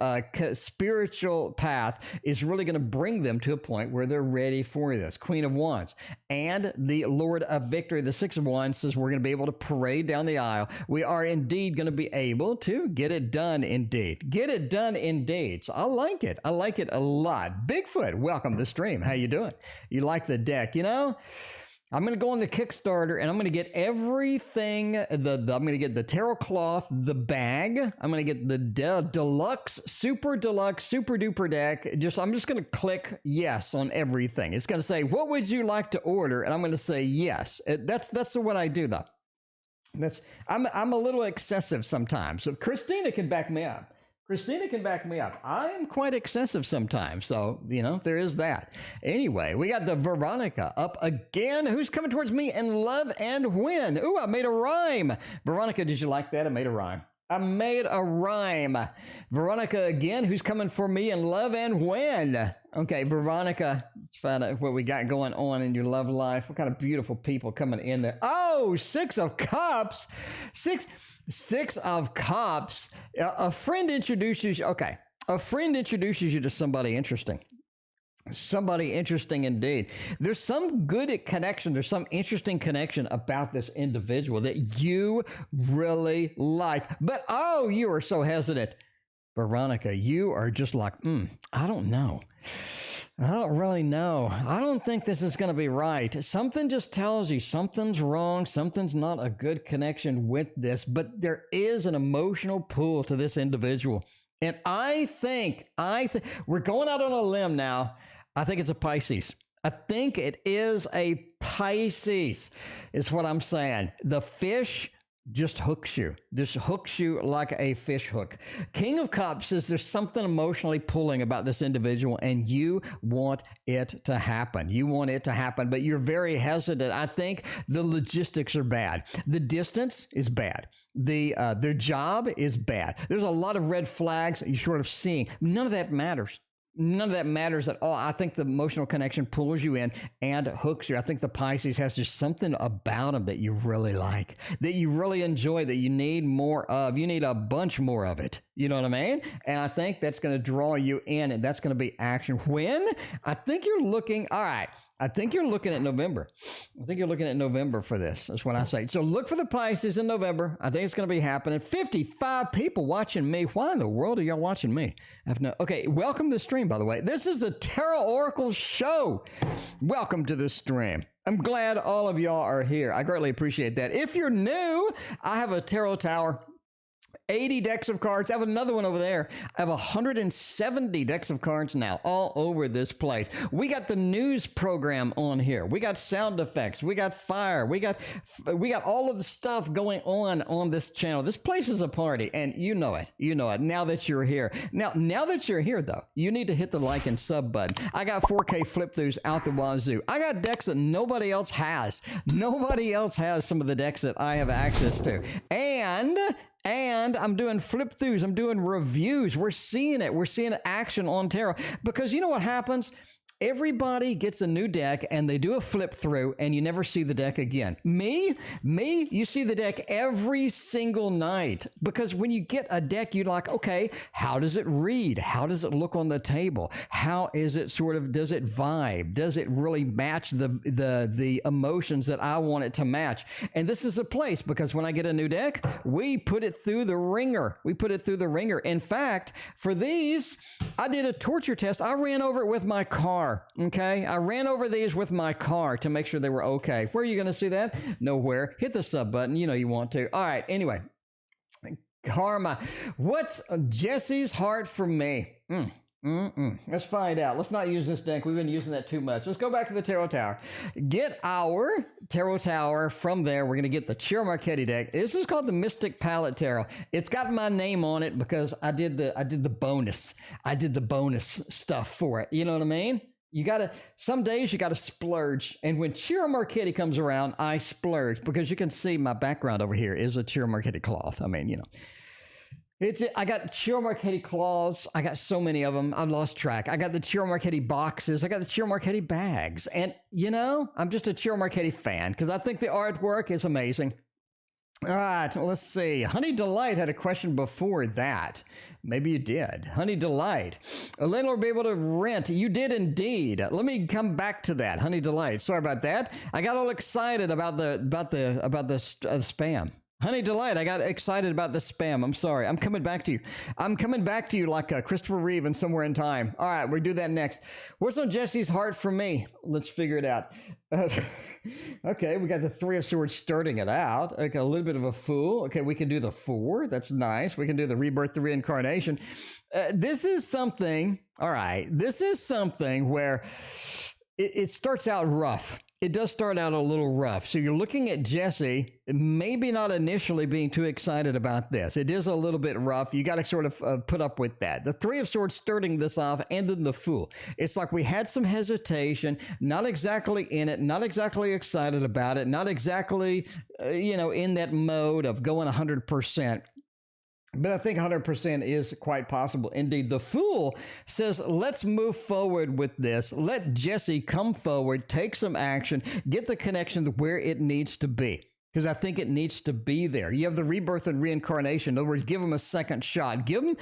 spiritual path is really going to bring them to a point where they're ready for this. Queen of Wands and the Lord of Victory, the Six of Wands, says we're going to be able to parade down the aisle. We are indeed going to be able to get it done indeed. Get it done indeed. So I like it. I like it a lot. Bigfoot, welcome to the stream. How you doing? You like the deck? You know, I'm going to go on the Kickstarter and I'm going to get everything. I'm going to get the tarot cloth, the bag. I'm going to get the deluxe, super duper deck. I'm just going to click yes on everything. It's going to say, what would you like to order? And I'm going to say yes. That's what I do though. I'm a little excessive sometimes. So Christina can back me up. I am quite excessive sometimes. So, you know, there is that. Anyway, we got the Veronica up again. Who's coming towards me in love and when? Ooh, I made a rhyme. Veronica, did you like that? I made a rhyme. Veronica again, who's coming for me in love and when? Okay, Veronica, let's find out what we got going on in your love life. What kind of beautiful people coming in there? Oh, Six of Cups. Six of Cups. A friend introduces you. Okay, a friend introduces you to somebody interesting. Somebody interesting indeed. There's some good connection. There's some interesting connection about this individual that you really like. But oh, you are so hesitant. Veronica, you are just like, I don't know. I don't really know. I don't think this is going to be right. Something just tells you something's wrong. Something's not a good connection with this, but there is an emotional pull to this individual. And I think we're going out on a limb now. I think it's a Pisces. I think it is a Pisces is what I'm saying. The fish just hooks you like a fish hook. King of Cups says there's something emotionally pulling about this individual and you want it to happen. But you're very hesitant. I think the logistics are bad. The distance is bad. Their job is bad. There's a lot of red flags you're sort of seeing. None of that matters. None of that matters at all. I think the emotional connection pulls you in and hooks you. I think the Pisces has just something about them that you really like, that you really enjoy, that you need more of. You need a bunch more of it. You know what I mean? And I think that's going to draw you in, and that's going to be action. When? I think you're looking, all right, I think you're looking at November. I think you're looking at November for this. That's what I say. So look for the Pisces in November. I think it's going to be happening. 55 people watching me. Why in the world are y'all watching me? Okay, welcome to the stream, by the way. This is the Tarot Oracle Show. Welcome to the stream. I'm glad all of y'all are here. I greatly appreciate that. If you're new, I have a tarot tower. 80 decks of cards. I have another one over there. I have 170 decks of cards now all over this place. We got the news program on here. We got sound effects. We got fire. We got all of the stuff going on this channel. This place is a party, and you know it. You know it now that you're here. Now that you're here, though, you need to hit the like and sub button. I got 4K flip-throughs out the wazoo. I got decks that nobody else has. Nobody else has some of the decks that I have access to. And I'm doing flip-throughs. I'm doing reviews. We're seeing it. We're seeing action on tarot. Because you know what happens? Everybody gets a new deck and they do a flip through and you never see the deck again. Me, you see the deck every single night, because when you get a deck, you're like, okay, how does it read? How does it look on the table? How is it does it vibe? Does it really match the emotions that I want it to match? And this is a place, because when I get a new deck, we put it through the ringer. In fact, for these, I did a torture test. I ran over it with my car. Okay, I ran over these with my car to make sure they were okay. Where are you going to see that? Nowhere. Hit the sub button. You know you want to. All right. Anyway, karma. What's Jesse's heart for me? Let's find out. Let's not use this deck. We've been using that too much. Let's go back to the Tarot Tower. Get our Tarot Tower. From there, we're going to get the Chiaro Marchetti deck. This is called the Mystic Palette Tarot. It's got my name on it because I did the bonus. I did the bonus stuff for it. You know what I mean? Some days you gotta splurge. And when Chiaro Marchetti comes around, I splurge, because you can see my background over here is a Chiaro Marchetti cloth. I mean, you know, I got Chiaro Marchetti claws. I got so many of them. I've lost track. I got the Chiaro Marchetti boxes. I got the Chiaro Marchetti bags. And, you know, I'm just a Chiaro Marchetti fan because I think the artwork is amazing. All right, let's see. Honey Delight had a question before that. Maybe you did. Honey Delight. A landlord be able to rent? You did indeed. Let me come back to that. Honey Delight. Sorry about that. I got all excited about the spam. Honey Delight, I got excited about the spam. I'm sorry. I'm coming back to you. I'm coming back to you like Christopher Reeve in Somewhere in Time. All right, we do that next. What's on Jesse's heart for me? Let's figure it out. Okay, we got the Three of Swords starting it out. Okay, a little bit of a Fool. Okay, we can do the Four. That's nice. We can do the Rebirth, the Reincarnation. This is something, all right, this is something where it starts out rough. It does start out a little rough. So you're looking at Jesse, maybe not initially being too excited about this. It is a little bit rough. You got to sort of put up with that. The Three of Swords starting this off, and then the Fool. It's like we had some hesitation, not exactly in it, not exactly excited about it, not exactly, in that mode of going 100%. But I think 100% is quite possible. Indeed, the Fool says, let's move forward with this. Let Jesse come forward, take some action, get the connection to where it needs to be. Because I think it needs to be there. You have the Rebirth and Reincarnation. In other words, give them a second shot. Give them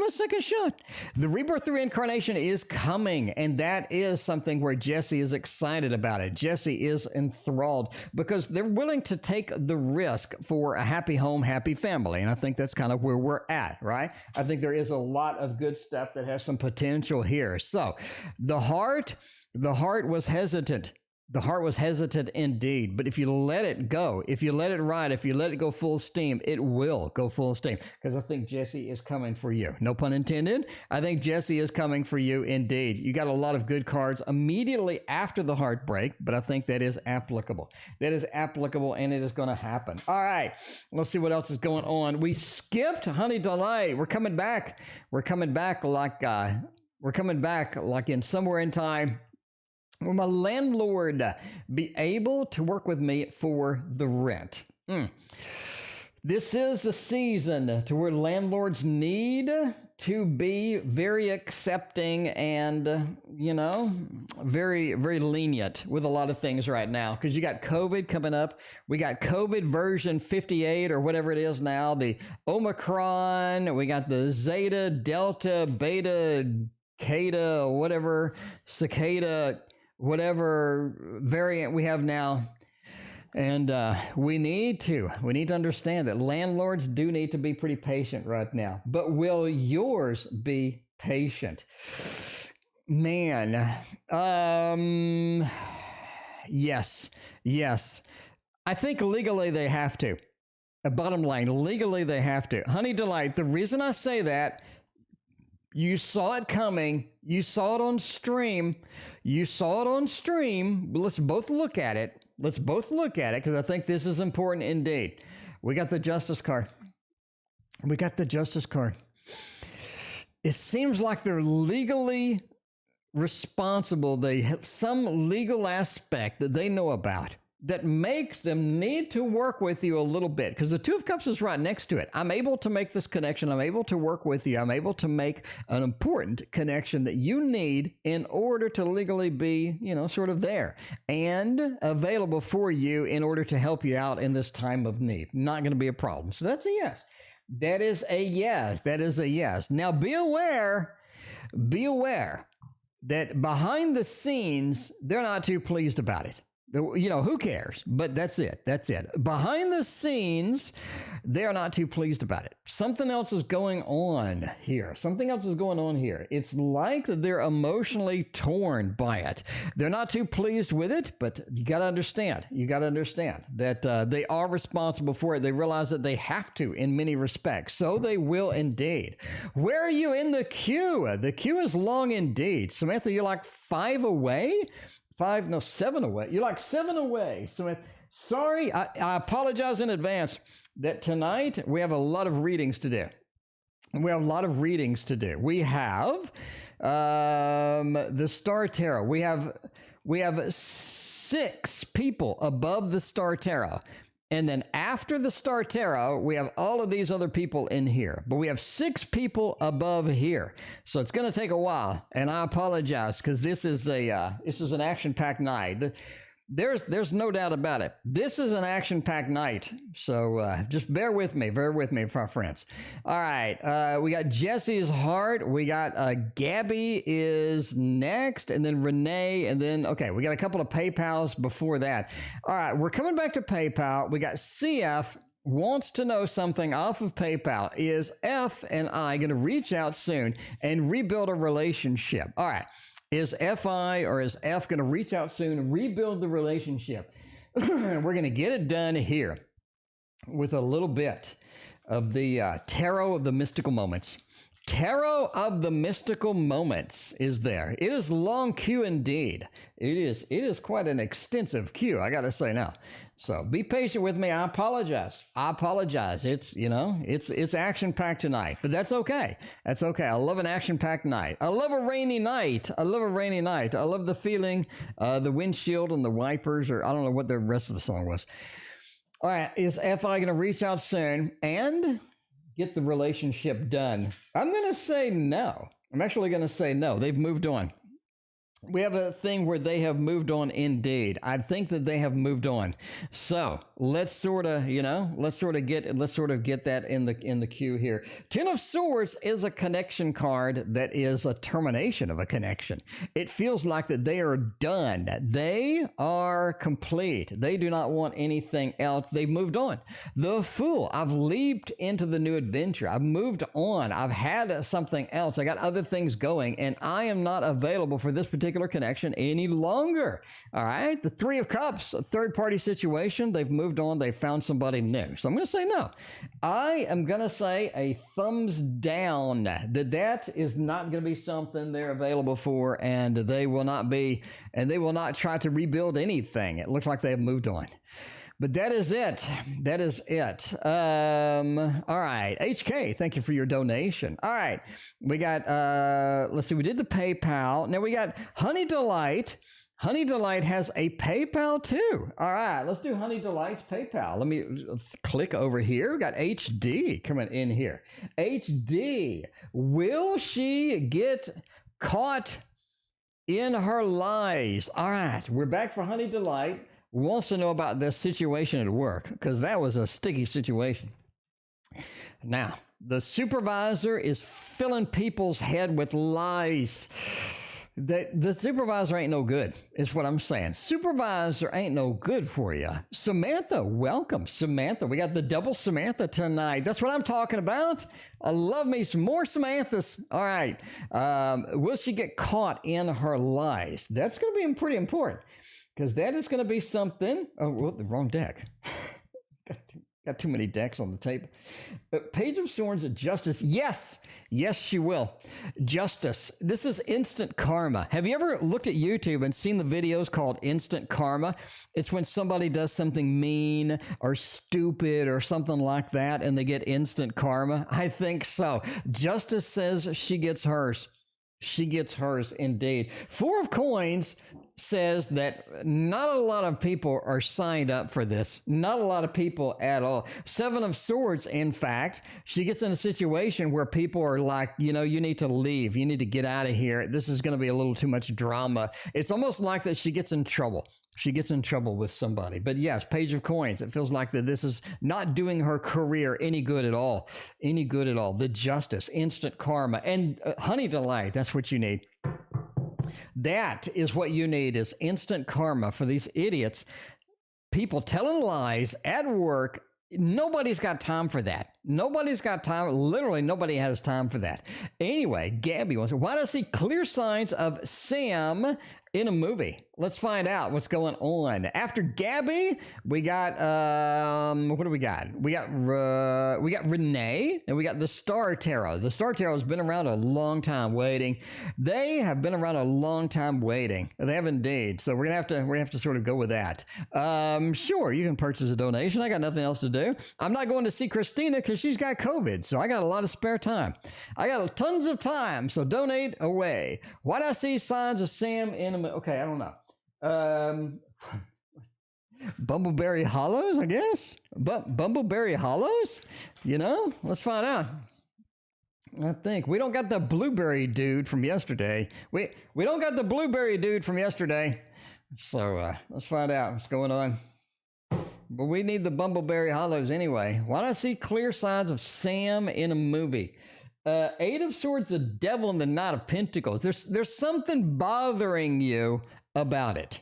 a second shot. The Rebirth and Reincarnation is coming, and that is something where Jesse is excited about it. Jesse is enthralled because they're willing to take the risk for a happy home, happy family, and I think that's kind of where we're at, right? I think there is a lot of good stuff that has some potential here. So the heart was hesitant. The heart was hesitant indeed, but if you let it go, if you let it ride, if you let it go full steam, it will go full steam, because I think Jesse is coming for you. No pun intended. I think Jesse is coming for you indeed. You got a lot of good cards immediately after the heartbreak, but I think that is applicable. That is applicable, and it is going to happen. All right, let's see what else is going on. We skipped Honey Delight. We're coming back. We're coming back like in Somewhere in Time. Will my landlord be able to work with me for the rent? This is the season to where landlords need to be very accepting and, very, very lenient with a lot of things right now. Because you got COVID coming up. We got COVID version 58 or whatever it is now. The Omicron. We got the Zeta, Delta, Beta, Cata, whatever, Cicada, whatever variant we have now. And we need to understand that landlords do need to be pretty patient right now. But will yours be patient? Man, yes. I think legally they have to. Bottom line, legally they have to. Honey Delight, the reason I say that, you saw it coming. You saw it on stream. Let's both look at it. Because I think this is important indeed. We got the Justice card. It seems like they're legally responsible. They have some legal aspect that they know about. that makes them need to work with you a little bit, because the Two of Cups is right next to it. I'm able to make this connection. I'm able to work with you. I'm able to make an important connection that you need in order to legally be, sort of there and available for you in order to help you out in this time of need. Not going to be a problem. So that's a yes. That is a yes. That is a yes. Now be aware that behind the scenes, they're not too pleased about it. Who cares? But that's it. That's it. Behind the scenes, they're not too pleased about it. Something else is going on here. Something else is going on here. It's like they're emotionally torn by it. They're not too pleased with it, but you got to understand. You got to understand that they are responsible for it. They realize that they have to in many respects. So they will indeed. Where are you in the queue? The queue is long indeed. Samantha, you're like 5 away. 7 away. You're like 7 away. So sorry, I apologize in advance that tonight we have a lot of readings to do. We have We have the Star Tarot. We have 6 people above the Star Tarot. And then after the Star Tarot, we have all of these other people in here. But we have 6 people above here. So it's going to take a while. And I apologize because this is an action-packed night. There's no doubt about it. This is an action-packed night. So just bear with me, my friends. All right. We got Jesse's heart. We got Gabby is next, and then Renee, and then, okay, we got a couple of PayPals before that. All right. We're coming back to PayPal. We got CF wants to know something off of PayPal. Is F and I going to reach out soon and rebuild a relationship? All right. Is FI or is F going to reach out soon and rebuild the relationship? We're going to get it done here with a little bit of the Tarot of the Mystical Moments. Tarot of the Mystical Moments is there. It is long queue indeed. It is quite an extensive queue, I got to say now. So be patient with me. I apologize. It's action-packed tonight, but that's okay. That's okay. I love an action-packed night. I love a rainy night. I love the feeling, the windshield and the wipers, or I don't know what the rest of the song was. All right. Is FI going to reach out soon and get the relationship done? I'm going to say no. I'm actually going to say no. They've moved on. We have a thing where they have moved on indeed. I think that they have moved on. So let's sort of get that in the queue here. 10 of Swords is a connection card that is a termination of a connection. It feels like that they are done. They are complete. They do not want anything else. They've moved on. The Fool. I've leaped into the new adventure. I've moved on. I've had something else. I got other things going, and I am not available for this particular connection any longer. All right. The Three of Cups, a third-party situation. They've moved on. They've found somebody new. So I'm going to say no. I am going to say a thumbs down that is not going to be something they're available for, and they will not try to rebuild anything. It looks like they have moved on. But that is it. That is it. All right. HK, thank you for your donation. All right. We got, let's see, we did the PayPal. Now we got Honey Delight. Honey Delight has a PayPal too. All right. Let's do Honey Delight's PayPal. Let me click over here. We got HD coming in here. HD, will she get caught in her lies? All right. We're back for Honey Delight. Wants to know about this situation at work, because that was a sticky situation. Now, the supervisor is filling people's head with lies. The supervisor ain't no good, is what I'm saying. Supervisor ain't no good for you. Samantha, welcome. Samantha, we got the double Samantha tonight. That's what I'm talking about. I love me some more Samanthas. All right. Will she get caught in her lies? That's going to be pretty important, because that is going to be something. Oh, well, the wrong deck. Got too many decks on the table. Page of Swords, Justice. Yes, she will. Justice. This is instant karma. Have you ever looked at YouTube and seen the videos called instant karma? It's when somebody does something mean or stupid or something like that, and they get instant karma. I think so. Justice says she gets hers. She gets hers indeed. 4 of Coins. says that not a lot of people are signed up for this. Not a lot of people at all. Seven of Swords, in fact, she gets in a situation where people are like, you know, you need to leave. You need to get out of here. This is going to be a little too much drama. It's almost like that she gets in trouble. She gets in trouble with somebody. But yes, Page of Coins. It feels like that this is not doing her career any good at all. Any good at all. The Justice, instant karma, and honey delight. That's what you need. That is what you need, is instant karma for these idiots. People telling lies at work. Nobody's got time for that. Nobody's got time. Literally, nobody has time for that. Anyway, Gabby wants, why do I see clear signs of Sam in a movie? Let's find out what's going on. After Gabby, we got, what do we got? We got Renee, and we got the Star Tarot. The Star Tarot has been around a long time waiting. They have been around a long time waiting. They have indeed. So we're gonna have to sort of go with that. Sure, you can purchase a donation. I got nothing else to do. I'm not going to see Christina because she's got COVID, so I got a lot of spare time. I got tons of time, so donate away. Why do I see signs of Sam in a movie? Okay, I don't know. Bumbleberry Hollows, I guess. Bumbleberry Hollows, you know, let's find out. I think we don't got the blueberry dude from yesterday. We don't got the blueberry dude from yesterday. So let's find out what's going on. But we need the Bumbleberry Hollows anyway. Why do I see clear signs of Sam in a movie? Eight of Swords, the Devil, and the Knight of Pentacles. There's something bothering you about it.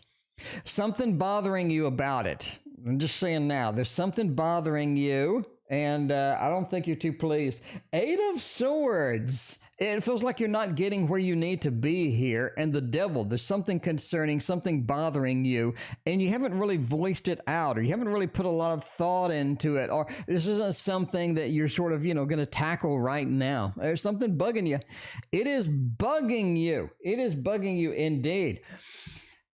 Something bothering you about it. I'm just saying now, there's something bothering you, and I don't think you're too pleased. Eight of Swords. It feels like you're not getting where you need to be here. And the Devil, there's something concerning, something bothering you, and you haven't really voiced it out, or you haven't really put a lot of thought into it, or this isn't something that you're sort of, going to tackle right now. There's something bugging you. It is bugging you. It is bugging you indeed.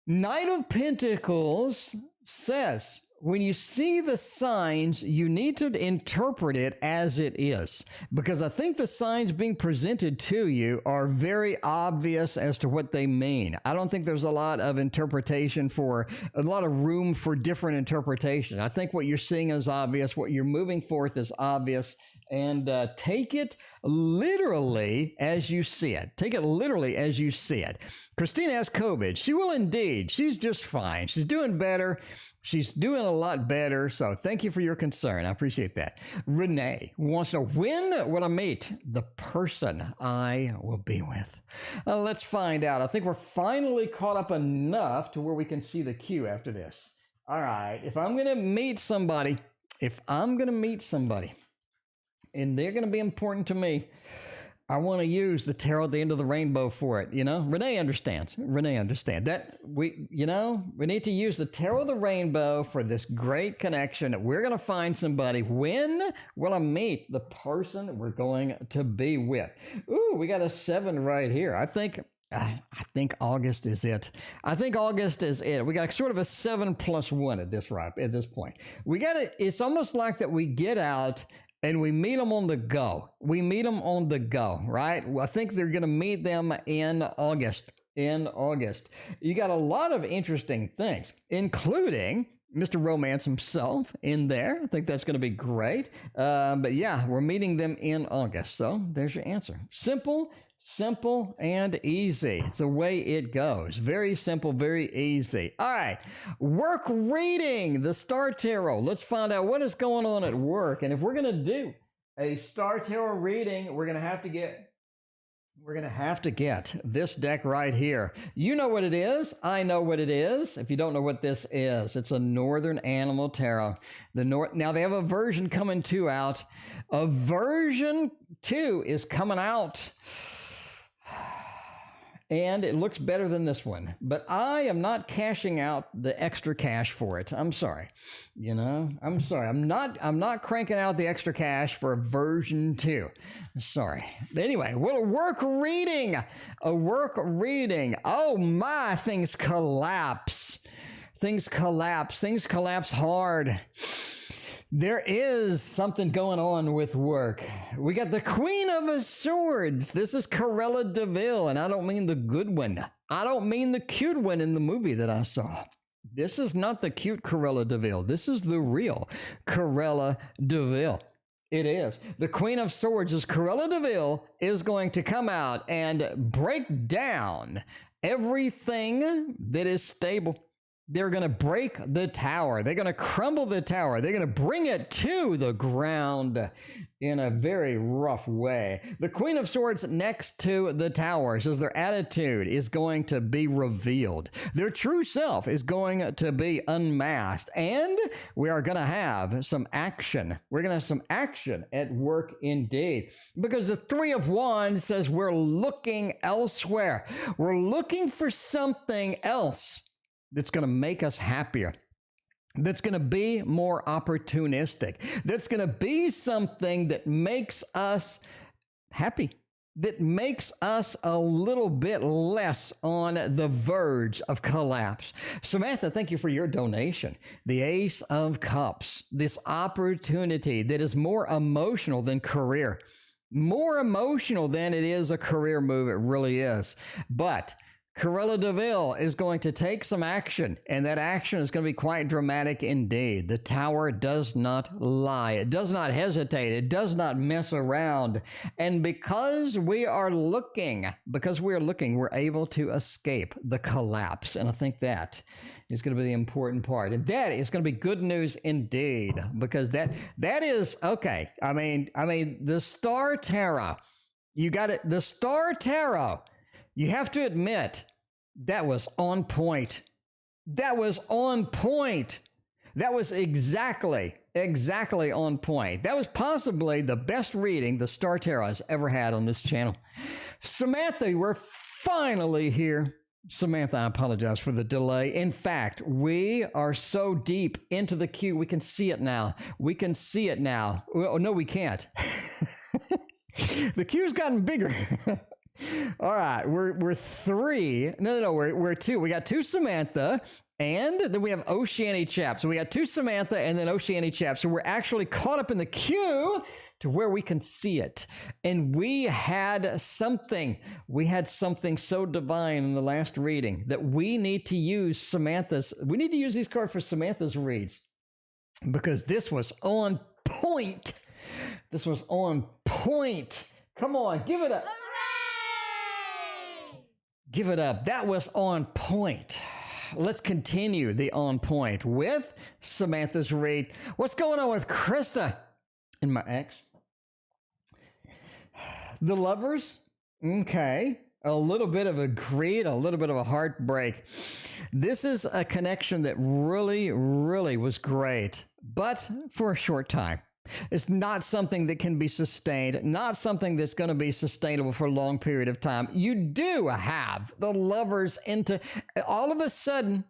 Knight of Pentacles says, when you see the signs, you need to interpret it as it is, because I think the signs being presented to you are very obvious as to what they mean. I don't think there's a lot of interpretation for a lot of room for different interpretation. I think what you're seeing is obvious. What you're moving forth is obvious. And take it literally as you see it. Take it literally as you see it. Christina has COVID. She will indeed. She's just fine. She's doing better. She's doing a lot better. So thank you for your concern. I appreciate that. Renee wants to know, when will I meet the person I will be with? Let's find out. I think we're finally caught up enough to where we can see the queue after this. All right. If I'm going to meet somebody, and they're going to be important to me, I want to use the tarot at the end of the rainbow for it. Renee understands. That we need to use the tarot of the rainbow for this great connection. We're going to find somebody. When will I meet the person we're going to be with? Ooh, we got a 7 right here. I think August is it. We got sort of a 7+1 at this point. We got it. It's almost like that we get out and we meet them on the go. Right? Well, I think they're going to meet them in August. You got a lot of interesting things, including Mr. Romance himself in there. I think that's going to be great. But yeah, we're meeting them in August. So there's your answer. Simple and easy. It's the way it goes. Very simple, very easy. All right. Work reading, the Star Tarot. Let's find out what is going on at work. And if we're going to do a Star Tarot reading, we're going to have to get this deck right here. You know what it is. I know what it is. If you don't know what this is, it's a Northern Animal Tarot. Now they have a version coming 2 out. A version 2 is coming out. And it looks better than this one, but I am not cashing out the extra cash for it. I'm sorry. I'm sorry. I'm not cranking out the extra cash for a version 2. Sorry. But anyway, a work reading. Oh my, things collapse. Things collapse hard. There is something going on with work. We got the Queen of Swords. This is Cruella de Vil, and I don't mean the good one. I don't mean the cute one in the movie that I saw. This is not the cute Cruella de Vil. This is the real Cruella de Vil. It is. The Queen of Swords is Cruella de Vil is going to come out and break down everything that is stable. They're going to break the tower. They're going to crumble the tower. They're going to bring it to the ground in a very rough way. The Queen of Swords next to the tower says their attitude is going to be revealed. Their true self is going to be unmasked. And we are going to have some action. We're going to have some action at work indeed. Because the Three of Wands says we're looking elsewhere. We're looking for something else that's going to make us happier, that's going to be more opportunistic, that's going to be something that makes us happy, that makes us a little bit less on the verge of collapse. Samantha, thank you for your donation. The Ace of Cups, this opportunity that is more emotional than career, more emotional than it is a career move. It really is. But Cruella de Vil is going to take some action, and that action is going to be quite dramatic indeed. The tower does not lie. It does not hesitate. It does not mess around. And because we are looking, we're able to escape the collapse. And I think that is going to be the important part. And that is going to be good news indeed, because that is, okay. I mean, the Star Tarot, you got it. The Star Tarot, you have to admit, that was on point. That was on point. That was exactly on point. That was possibly the best reading the Star Tarot has ever had on this channel. Samantha, we're finally here. Samantha, I apologize for the delay. In fact, we are so deep into the queue, we can see it now. We can see it now. Well, no, we can't. The queue's gotten bigger. All right, we're three. No, we're two. We got two Samantha, and then we have Oceani Chap. So we got two Samantha and then Oceani Chap. So we're actually caught up in the queue to where we can see it. And we had something so divine in the last reading that we need to use we need to use these cards for Samantha's reads, because this was on point. This was on point. Come on, give it up. Give it up. That was on point. Let's continue the on point with Samantha's read. What's going on with Krista and my ex? The Lovers. Okay. A little bit of a greed, a little bit of a heartbreak. This is a connection that really, really was great, but for a short time. It's not something that can be sustained, not something that's going to be sustainable for a long period of time. You do have the Lovers into all of a sudden,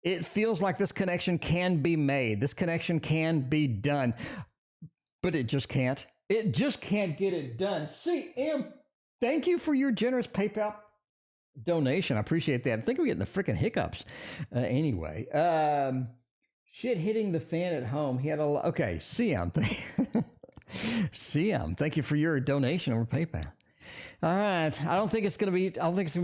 it feels like this connection can be made. This connection can be done, but it just can't. It just can't get it done. CM, thank you for your generous PayPal donation. I appreciate that. I think we're getting the freaking hiccups. Anyway, shit hitting the fan at home. He had a okay. CM, CM, thank you for your donation over PayPal. All right. I don't think it's gonna be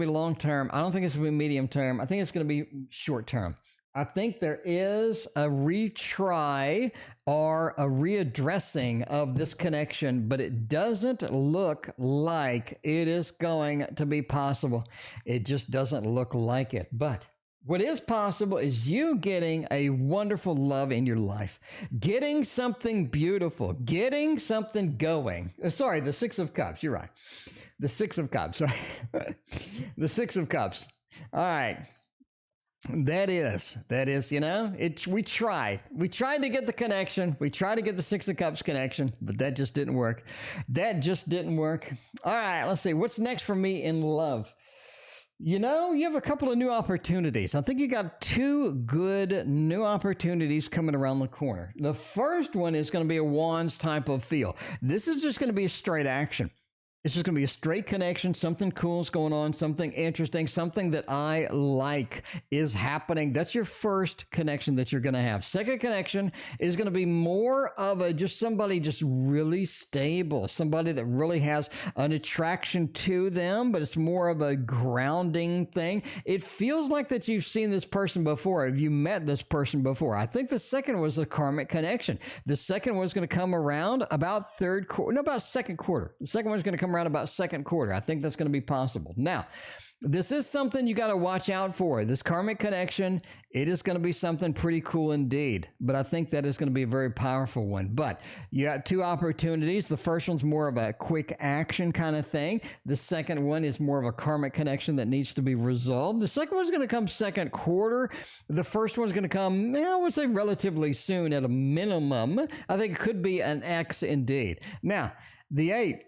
long term. I don't think it's gonna be medium term. I think it's gonna be short term. I think there is a retry or a readdressing of this connection, but it doesn't look like it is going to be possible. It just doesn't look like it. But what is possible is you getting a wonderful love in your life, getting something beautiful, getting something going. Sorry, the Six of Cups. You're right. The Six of Cups. The Six of Cups. All right. That is, we tried to get the connection. We tried to get the Six of Cups connection, but that just didn't work. All right, let's see. What's next for me in love? You have a couple of new opportunities. I think you got two good new opportunities coming around the corner. The first one is going to be a Wands type of feel. This is just going to be a straight action. It's just going to be a straight connection. Something cool is going on, something interesting, something that I like is happening. That's your first connection that you're going to have. Second connection is going to be more of a just somebody just really stable, somebody that really has an attraction to them, but it's more of a grounding thing. It feels like that you've seen this person before. Have you met this person before? I think the second was a karmic connection. The second was going to come around about second quarter. The second one's going to come around about second quarter. I think that's going to be possible. Now, this is something you got to watch out for. This karmic connection, it is going to be something pretty cool indeed. But I think that is going to be a very powerful one. But you got two opportunities. The first one's more of a quick action kind of thing. The second one is more of a karmic connection that needs to be resolved. The second one's going to come second quarter. The first one's going to come, I would say, relatively soon at a minimum. I think it could be an X indeed. Now, the eight.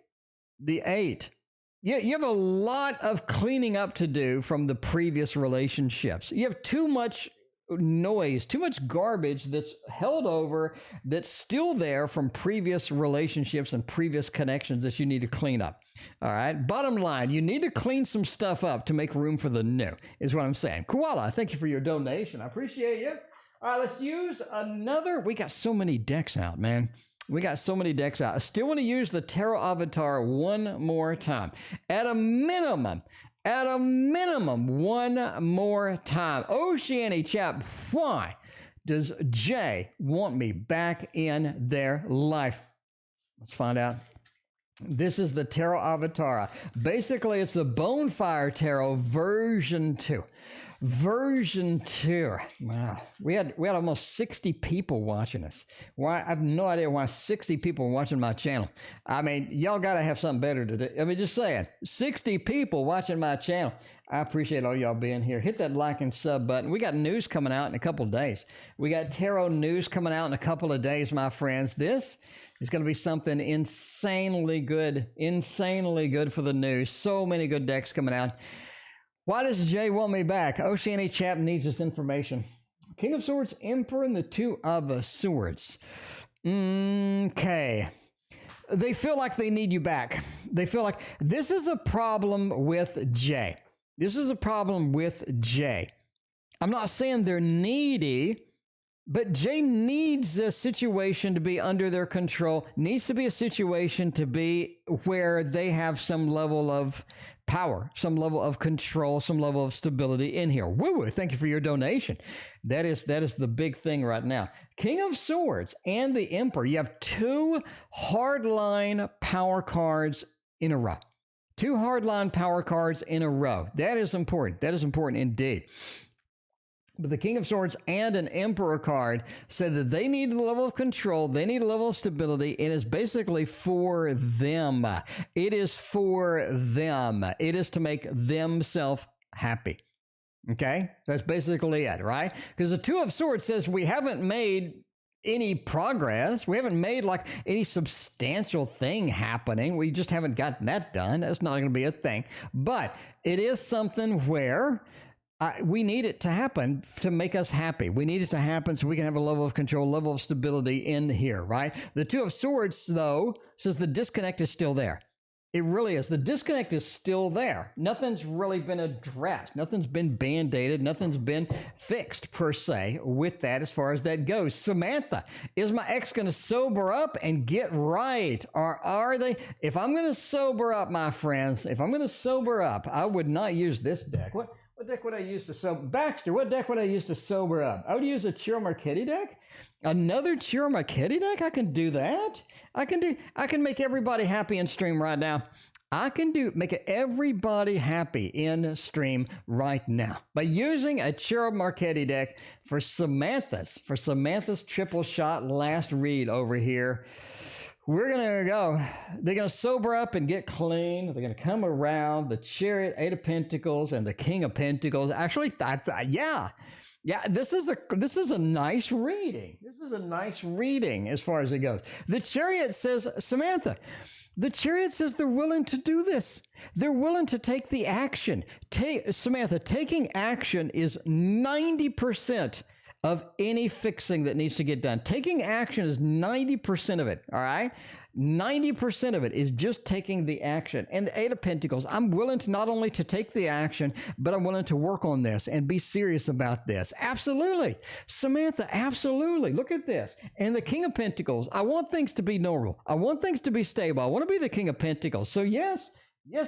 Yeah, you have a lot of cleaning up to do from the previous relationships. You have too much noise, too much garbage that's held over, that's still there from previous relationships and previous connections that you need to clean up. All right. Bottom line, you need to clean some stuff up to make room for the new, is what I'm saying. Koala, thank you for your donation. I appreciate you. All right, let's use another. We got so many decks out, man. We got so many decks out. I still want to use the Tarot Avatar one more time. At a minimum, one more time. Oceanic chap, why does Jay want me back in their life? Let's find out. This is the Tarot Avatar. Basically, it's the Bonefire Tarot version 2. Version 2. Wow. We had almost 60 people watching us. Why? I have no idea why 60 people are watching my channel. I mean, y'all got to have something better to do. I mean, just saying, 60 people watching my channel. I appreciate all y'all being here. Hit that like and sub button. We got news coming out in a couple of days. We got tarot news coming out in a couple of days, my friends. This is going to be something insanely good for the news. So many good decks coming out. Why does Jay want me back? Oceanic chap needs this information. King of Swords, Emperor, and the Two of Swords. Okay. They feel like they need you back. They feel like this is a problem with Jay. This is a problem with Jay. I'm not saying they're needy, but Jay needs a situation to be under their control, needs to be a situation to be where they have some level of power, some level of control, some level of stability in here. Woo-woo, thank you for your donation. That is the big thing right now. King of Swords and the Emperor. You have two hardline power cards in a row. Two hardline power cards in a row. That is important. That is important indeed. But the King of Swords and an Emperor card said that they need a level of control. They need a level of stability. It is basically for them. It is for them. It is to make themselves happy. Okay? That's basically it, right? Because the Two of Swords says we haven't made any progress. We haven't made like any substantial thing happening. We just haven't gotten that done. That's not going to be a thing. But it is something where we need it to happen to make us happy. We need it to happen so we can have a level of control, level of stability in here, right? The Two of Swords, though, says the disconnect is still there. It really is. The disconnect is still there. Nothing's really been addressed. Nothing's been band-aided. Nothing's been fixed, per se, with that as far as that goes. Samantha, is my ex going to sober up and get right? Or are they? If I'm going to sober up, my friends, if I'm going to sober up, I would not use this deck. What deck would I use to sober? Baxter, what deck would I use to sober up? I would use a Chiro Marchetti deck. Another Chiro Marchetti deck? I can do that. I can make everybody happy in stream right now. I can make everybody happy in stream right now by using a Chiro Marchetti deck for Samantha's triple shot last read over here. We're going to go. They're going to sober up and get clean. They're going to come around the Chariot, Eight of Pentacles, and the King of Pentacles. Actually, yeah, this is a nice reading. This is a nice reading as far as it goes. The Chariot says, Samantha, the Chariot says they're willing to do this. They're willing to take the action. Samantha, taking action is 90% of any fixing that needs to get done. Taking action is 90% of it, all right? 90% of it is just taking the action. And the Eight of Pentacles, I'm willing to not only to take the action, but I'm willing to work on this and be serious about this. Absolutely. Samantha, absolutely. Look at this. And the King of Pentacles, I want things to be normal. I want things to be stable. I want to be the King of Pentacles. So yes,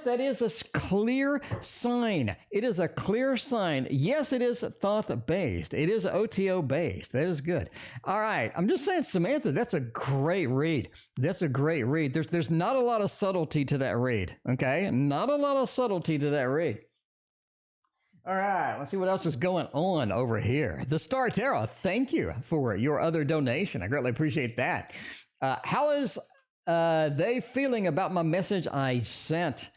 that is a clear sign. It is a clear sign. Yes, it is thought-based. It is OTO-based. That is good. All right. I'm just saying, Samantha, that's a great read. That's a great read. There's not a lot of subtlety to that read, okay? Not a lot of subtlety to that read. All right. Let's see what else is going on over here. The Star Tarot, thank you for your other donation. I greatly appreciate that. How is they feeling about my message I sent?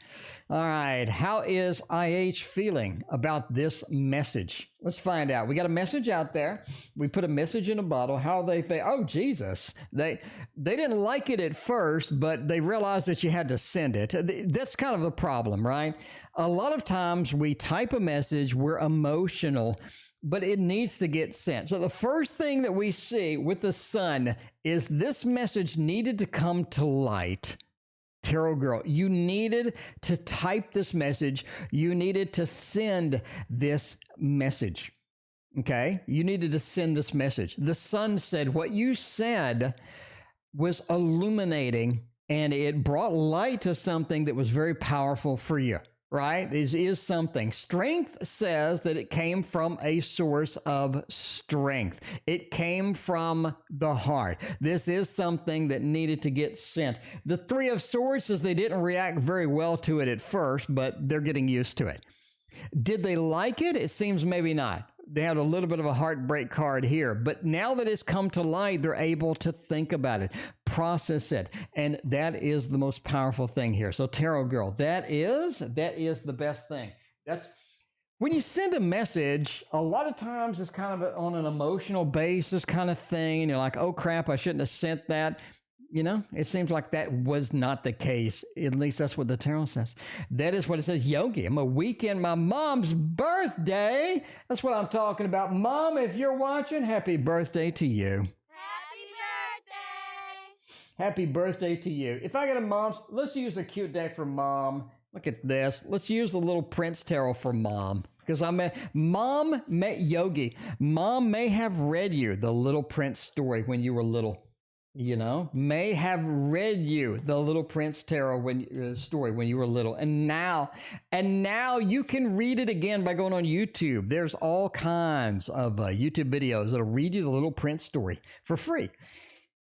All right. How is IH feeling about this message? Let's find out. We got a message out there. We put a message in a bottle. How they feel? Oh, Jesus. They didn't like it at first, but they realized that you had to send it. That's kind of the problem, right? A lot of times we type a message, we're emotional, but it needs to get sent. So the first thing that we see with the sun is this message needed to come to light. Tarot girl, you needed to type this message. You needed to send this message. Okay? You needed to send this message. The sun said what you said was illuminating, and it brought light to something that was very powerful for you. Right? This is something. Strength says that it came from a source of strength. It came from the heart. This is something that needed to get sent. The Three of Swords says they didn't react very well to it at first, but they're getting used to it. Did they like it? It seems maybe not. They had a little bit of a heartbreak card here, but now that it's come to light, they're able to think about it, process it, and that is the most powerful thing here. So Tarot girl, that is the best thing. That's when you send a message, a lot of times it's kind of on an emotional basis kind of thing, and you're like, oh crap, I shouldn't have sent that. You know, it seems like that was not the case. At least that's what the tarot says. That is what it says. Yogi, I'm a week in my mom's birthday. That's what I'm talking about. Mom, if you're watching, happy birthday to you. Happy birthday! Happy birthday to you. If I got a mom, let's use a cute day for mom. Look at this. Let's use the Little Prince Tarot for mom. Because Mom met Yogi. Mom may have read you the Little Prince story when you were little. You know, may have read you the Little Prince Tarot story when you were little. And now you can read it again by going on YouTube. There's all kinds of YouTube videos that'll read you the Little Prince story for free.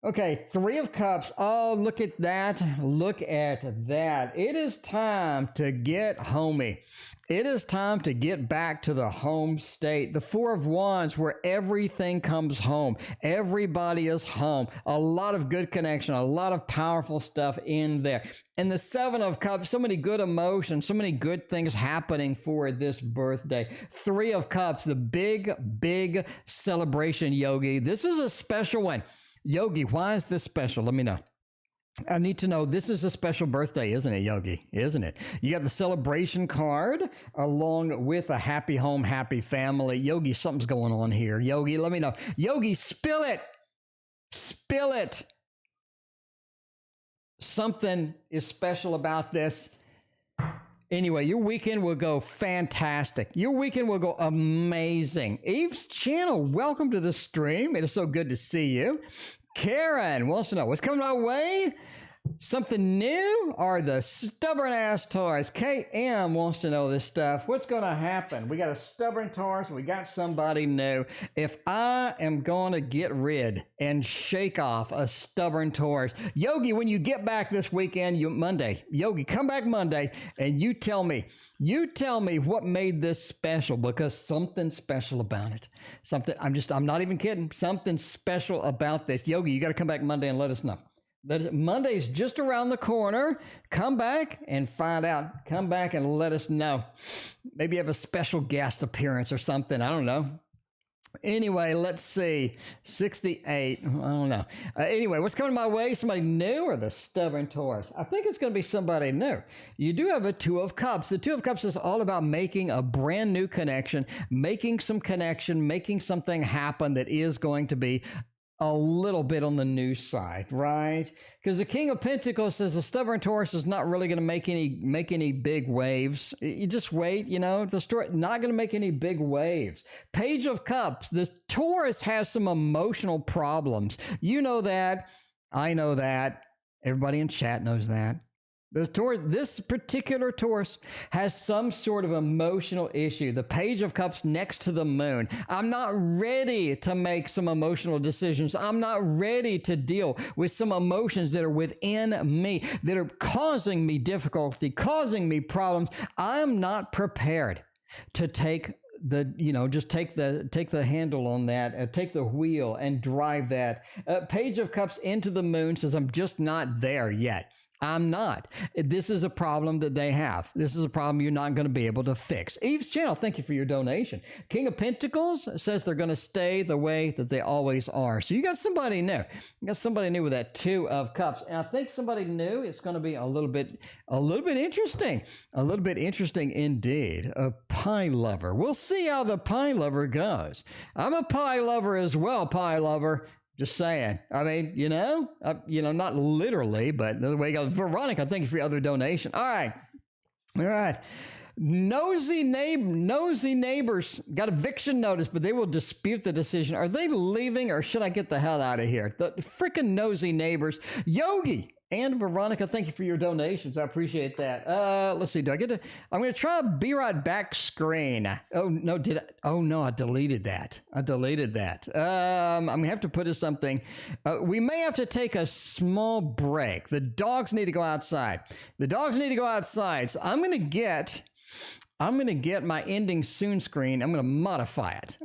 Okay, Three of Cups. Oh, look at that. Look at that. It is time to get homey. It is time to get back to the home state. The Four of Wands, where everything comes home. Everybody is home. A lot of good connection, a lot of powerful stuff in there. And the Seven of Cups, so many good emotions, so many good things happening for this birthday. Three of Cups, the big celebration, Yogi. This is a special one. Yogi, why is this special? Let me know. I need to know. This is a special birthday, isn't it, Yogi? Isn't it? You got the celebration card along with a happy home, happy family. Yogi, something's going on here. Yogi, let me know. Yogi, spill it. Spill it. Something is special about this. Anyway, your weekend will go fantastic. Your weekend will go amazing. Eve's channel, welcome to the stream. It is so good to see you. Karen wants to know what's coming our way. Something new or the stubborn ass Taurus? KM wants to know this stuff. What's going to happen? We got a stubborn Taurus. We got somebody new. If I am going to get rid and shake off a stubborn Taurus, Yogi, when you get back this weekend, Monday, Yogi, come back Monday and you tell me what made this special, because something special about it. I'm not even kidding. Something special about this. Yogi, you got to come back Monday and let us know. Monday's just around the corner. Come back and find out. Come back and let us know. Maybe have a special guest appearance or something. I don't know. Anyway, let's see. 68. I don't know. Anyway, what's coming my way? Somebody new or the stubborn Taurus? I think it's going to be somebody new. You do have a Two of Cups. The Two of Cups is all about making a brand new connection, making some connection, making something happen that is going to be a little bit on the new side, right? Because the King of Pentacles says the stubborn Taurus is not really going to make any big waves. You just wait, the story not going to make any big waves. Page of Cups, this Taurus has some emotional problems. You know that. I know that. Everybody in chat knows that. This particular Taurus has some sort of emotional issue. The Page of Cups next to the moon. I'm not ready to make some emotional decisions. I'm not ready to deal with some emotions that are within me, that are causing me difficulty, causing me problems. I'm not prepared to take just take the handle on that, take the wheel and drive that. Page of Cups into the moon says, I'm just not there yet. I'm not. This is a problem that they have. This is a problem you're not going to be able to fix. Eve's channel, thank you for your donation. King of Pentacles says they're going to stay the way that they always are. So you got somebody new. You got somebody new with that Two of Cups. And I think somebody new is going to be a little bit interesting. A little bit interesting indeed. A pie lover. We'll see how the pie lover goes. I'm a pie lover as well, pie lover. Just saying. I mean, not literally, but the way it goes. Veronica, thank you for your other donation. All right. Nosy neighbors got eviction notice, but they will dispute the decision. Are they leaving or should I get the hell out of here? The freaking nosy neighbors. Yogi and Veronica, thank you for your donations. I appreciate that. Let's see. I'm going to try a Be Right Back screen. Oh, no, I deleted that. I'm going to have to put in something. We may have to take a small break. The dogs need to go outside. So I'm going to get my ending soon screen. I'm going to modify it.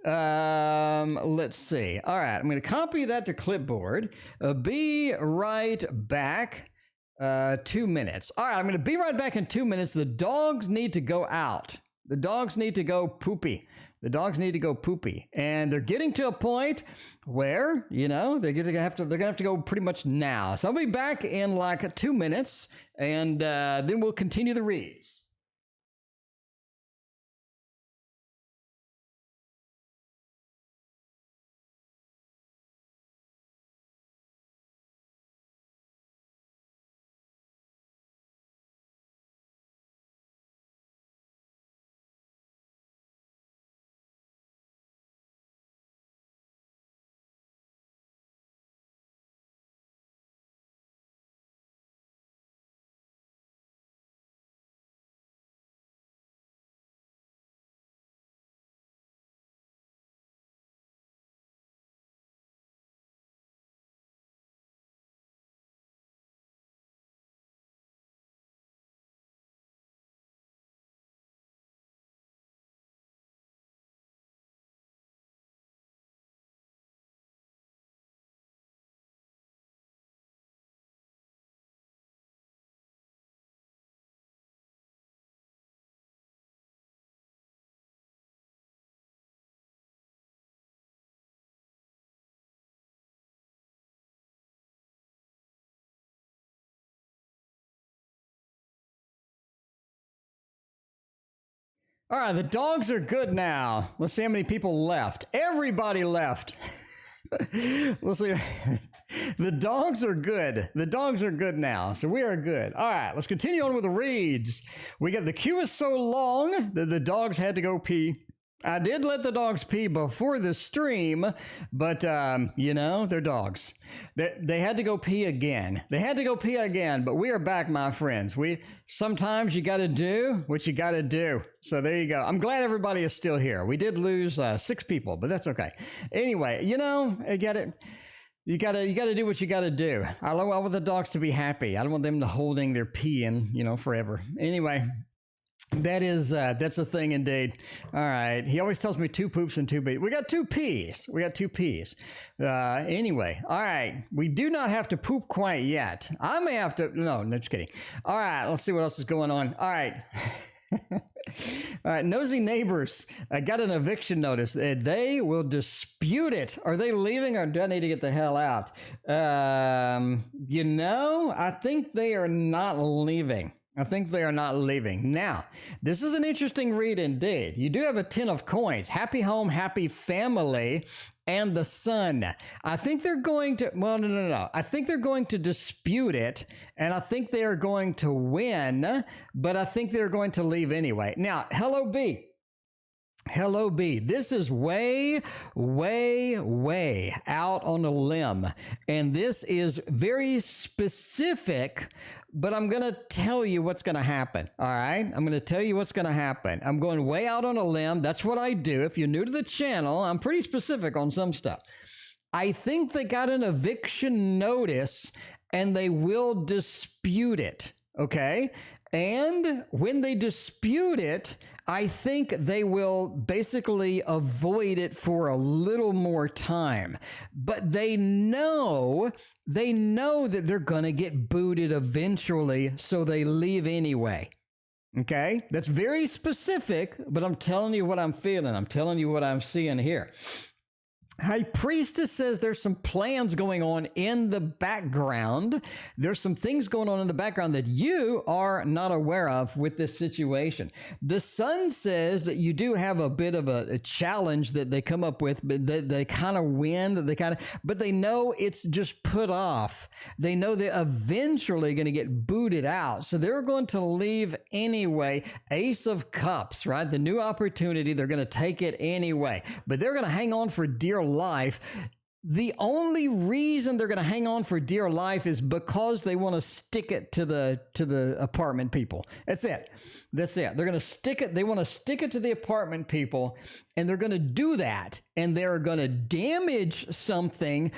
Let's see. All right. I'm going to copy that to clipboard. Be right back. 2 minutes. All right. I'm going to be right back in 2 minutes. The dogs need to go out. The dogs need to go poopy. And they're getting to a point where, they're going to have to go pretty much now. So I'll be back in like 2 minutes and then we'll continue the reads. All right, the dogs are good now. Let's see how many people left. Everybody left. Let's see. The dogs are good. The dogs are good now. So we are good. All right, let's continue on with the reads. We got the queue is so long that the dogs had to go pee. I did let the dogs pee before the stream, but, they're dogs. They had to go pee again. But we are back, my friends. Sometimes you got to do what you got to do. So there you go. I'm glad everybody is still here. We did lose 6 people, but that's okay. Anyway, I get it. You gotta do what you gotta do. I want the dogs to be happy. I don't want them to holding their pee in, forever. Anyway. That's a thing indeed. All right. He always tells me 2 poops and 2 pees. We got 2 peas. Anyway. All right. We do not have to poop quite yet. I may have to. No, just kidding. All right. Let's see what else is going on. All right. All right, nosy neighbors. I got an eviction notice. They will dispute it. Are they leaving or do I need to get the hell out? I think they are not leaving. Now, this is an interesting read indeed. You do have a 10 of coins. Happy home, happy family, and the sun. I think they're going to, no. I think they're going to dispute it, and I think they are going to win, but I think they're going to leave anyway. Now, hello, B. Hello, B. This is way, way, way out on a limb. And this is very specific, but I'm going to tell you what's going to happen. All right? I'm going to tell you what's going to happen. I'm going way out on a limb. That's what I do. If you're new to the channel, I'm pretty specific on some stuff. I think they got an eviction notice and they will dispute it. Okay? And when they dispute it, I think they will basically avoid it for a little more time. But they know that they're going to get booted eventually, so they leave anyway. Okay? That's very specific, but I'm telling you what I'm feeling. I'm telling you what I'm seeing here. High Priestess says there's some plans going on in the background. There's some things going on in the background that you are not aware of with this situation. The Sun says that you do have a bit of a challenge that they come up with, but they kind of win, but they know it's just put off. They know they're eventually going to get booted out. So they're going to leave anyway. Ace of Cups, right? The new opportunity, they're going to take it anyway, but they're going to hang on for dear life. The only reason they're going to hang on for dear life is because they want to stick it to the apartment people. That's it. They're going to stick it. They want to stick it to the apartment people, and they're going to do that, and they're going to damage something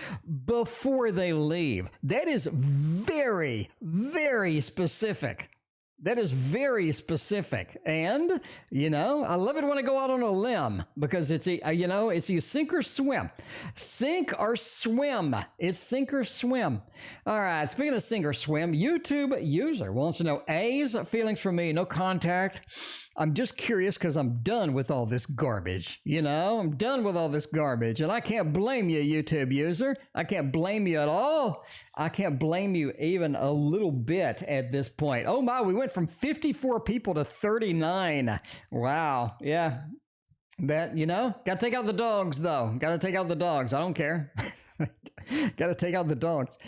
before they leave. That is very, very specific. That is very specific. And, I love it when I go out on a limb because it's you sink or swim. Sink or swim. It's sink or swim. All right. Speaking of sink or swim, YouTube user wants to know A's feelings for me. No contact. I'm just curious because I'm done with all this garbage. I'm done with all this garbage. And I can't blame you, YouTube user. I can't blame you at all. I can't blame you even a little bit at this point. Oh my, we went from 54 people to 39. Wow. Yeah. That, got to take out the dogs though. Got to take out the dogs. I don't care. Got to take out the dogs.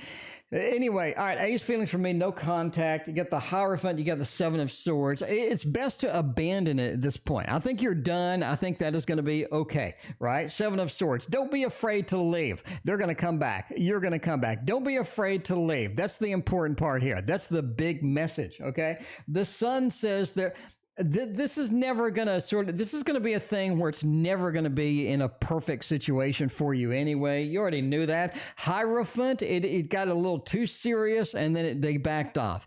Anyway, all right, Ace feelings for me, no contact. You got the Hierophant, you got the Seven of Swords. It's best to abandon it at this point. I think you're done. I think that is going to be okay, right? Seven of Swords. Don't be afraid to leave. They're going to come back. You're going to come back. Don't be afraid to leave. That's the important part here. That's the big message, okay? The Sun says that this is never going to this is going to be a thing where it's never going to be in a perfect situation for you anyway. You already knew that. Hierophant, it got a little too serious and then they backed off.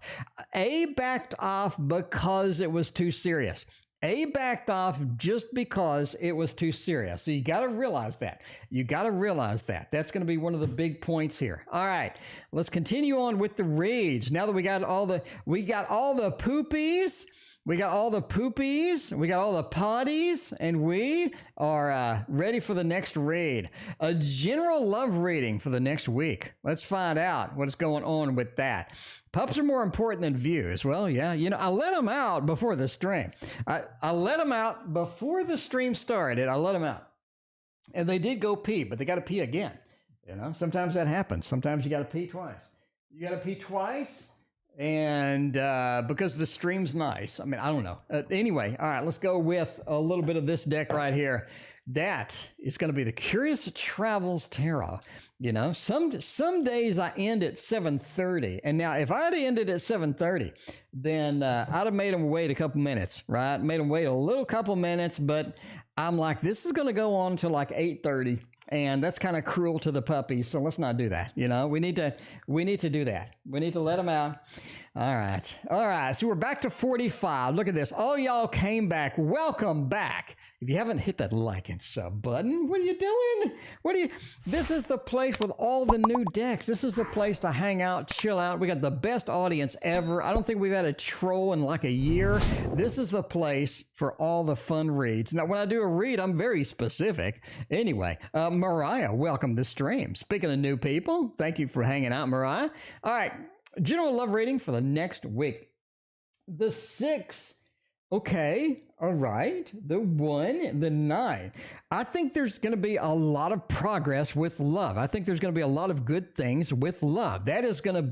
A backed off because it was too serious. A backed off just because it was too serious. So you got to realize that. That's going to be one of the big points here. All right, let's continue on with the reads. Now that we got all the poopies. We got all the poopies, we got all the potties, and we are ready for the next read. A general love reading for the next week. Let's find out what's going on with that. Pups are more important than views. Well, yeah, I let them out before the stream. I let them out before the stream started. I let them out. And they did go pee, but they got to pee again. Sometimes that happens. Sometimes you got to pee twice. And because the stream's nice. I mean, I don't know. Anyway, all right, let's go with a little bit of this deck right here. That is going to be the Curious Travels Tarot. Some days I end at 7:30. And now if I had ended at 7:30, then I'd have made them wait a couple minutes, right? Made them wait a little couple minutes, but I'm like, this is going to go on to like 8:30. And that's kind of cruel to the puppies, so let's not do that. We need to do that. We need to let them out. All right. All right. So we're back to 45. Look at this. All y'all came back. Welcome back. If you haven't hit that like and sub button, what are you doing? This is the place with all the new decks. This is the place to hang out, chill out. We got the best audience ever. I don't think we've had a troll in like a year. This is the place for all the fun reads. Now, when I do a read, I'm very specific. Anyway, Mariah, welcome to the stream. Speaking of new people, thank you for hanging out, Mariah. All right. General love reading for the next week. The 6. Okay. All right. The 1, the 9. I think there's going to be a lot of progress with love. I think there's going to be a lot of good things with love. That is going to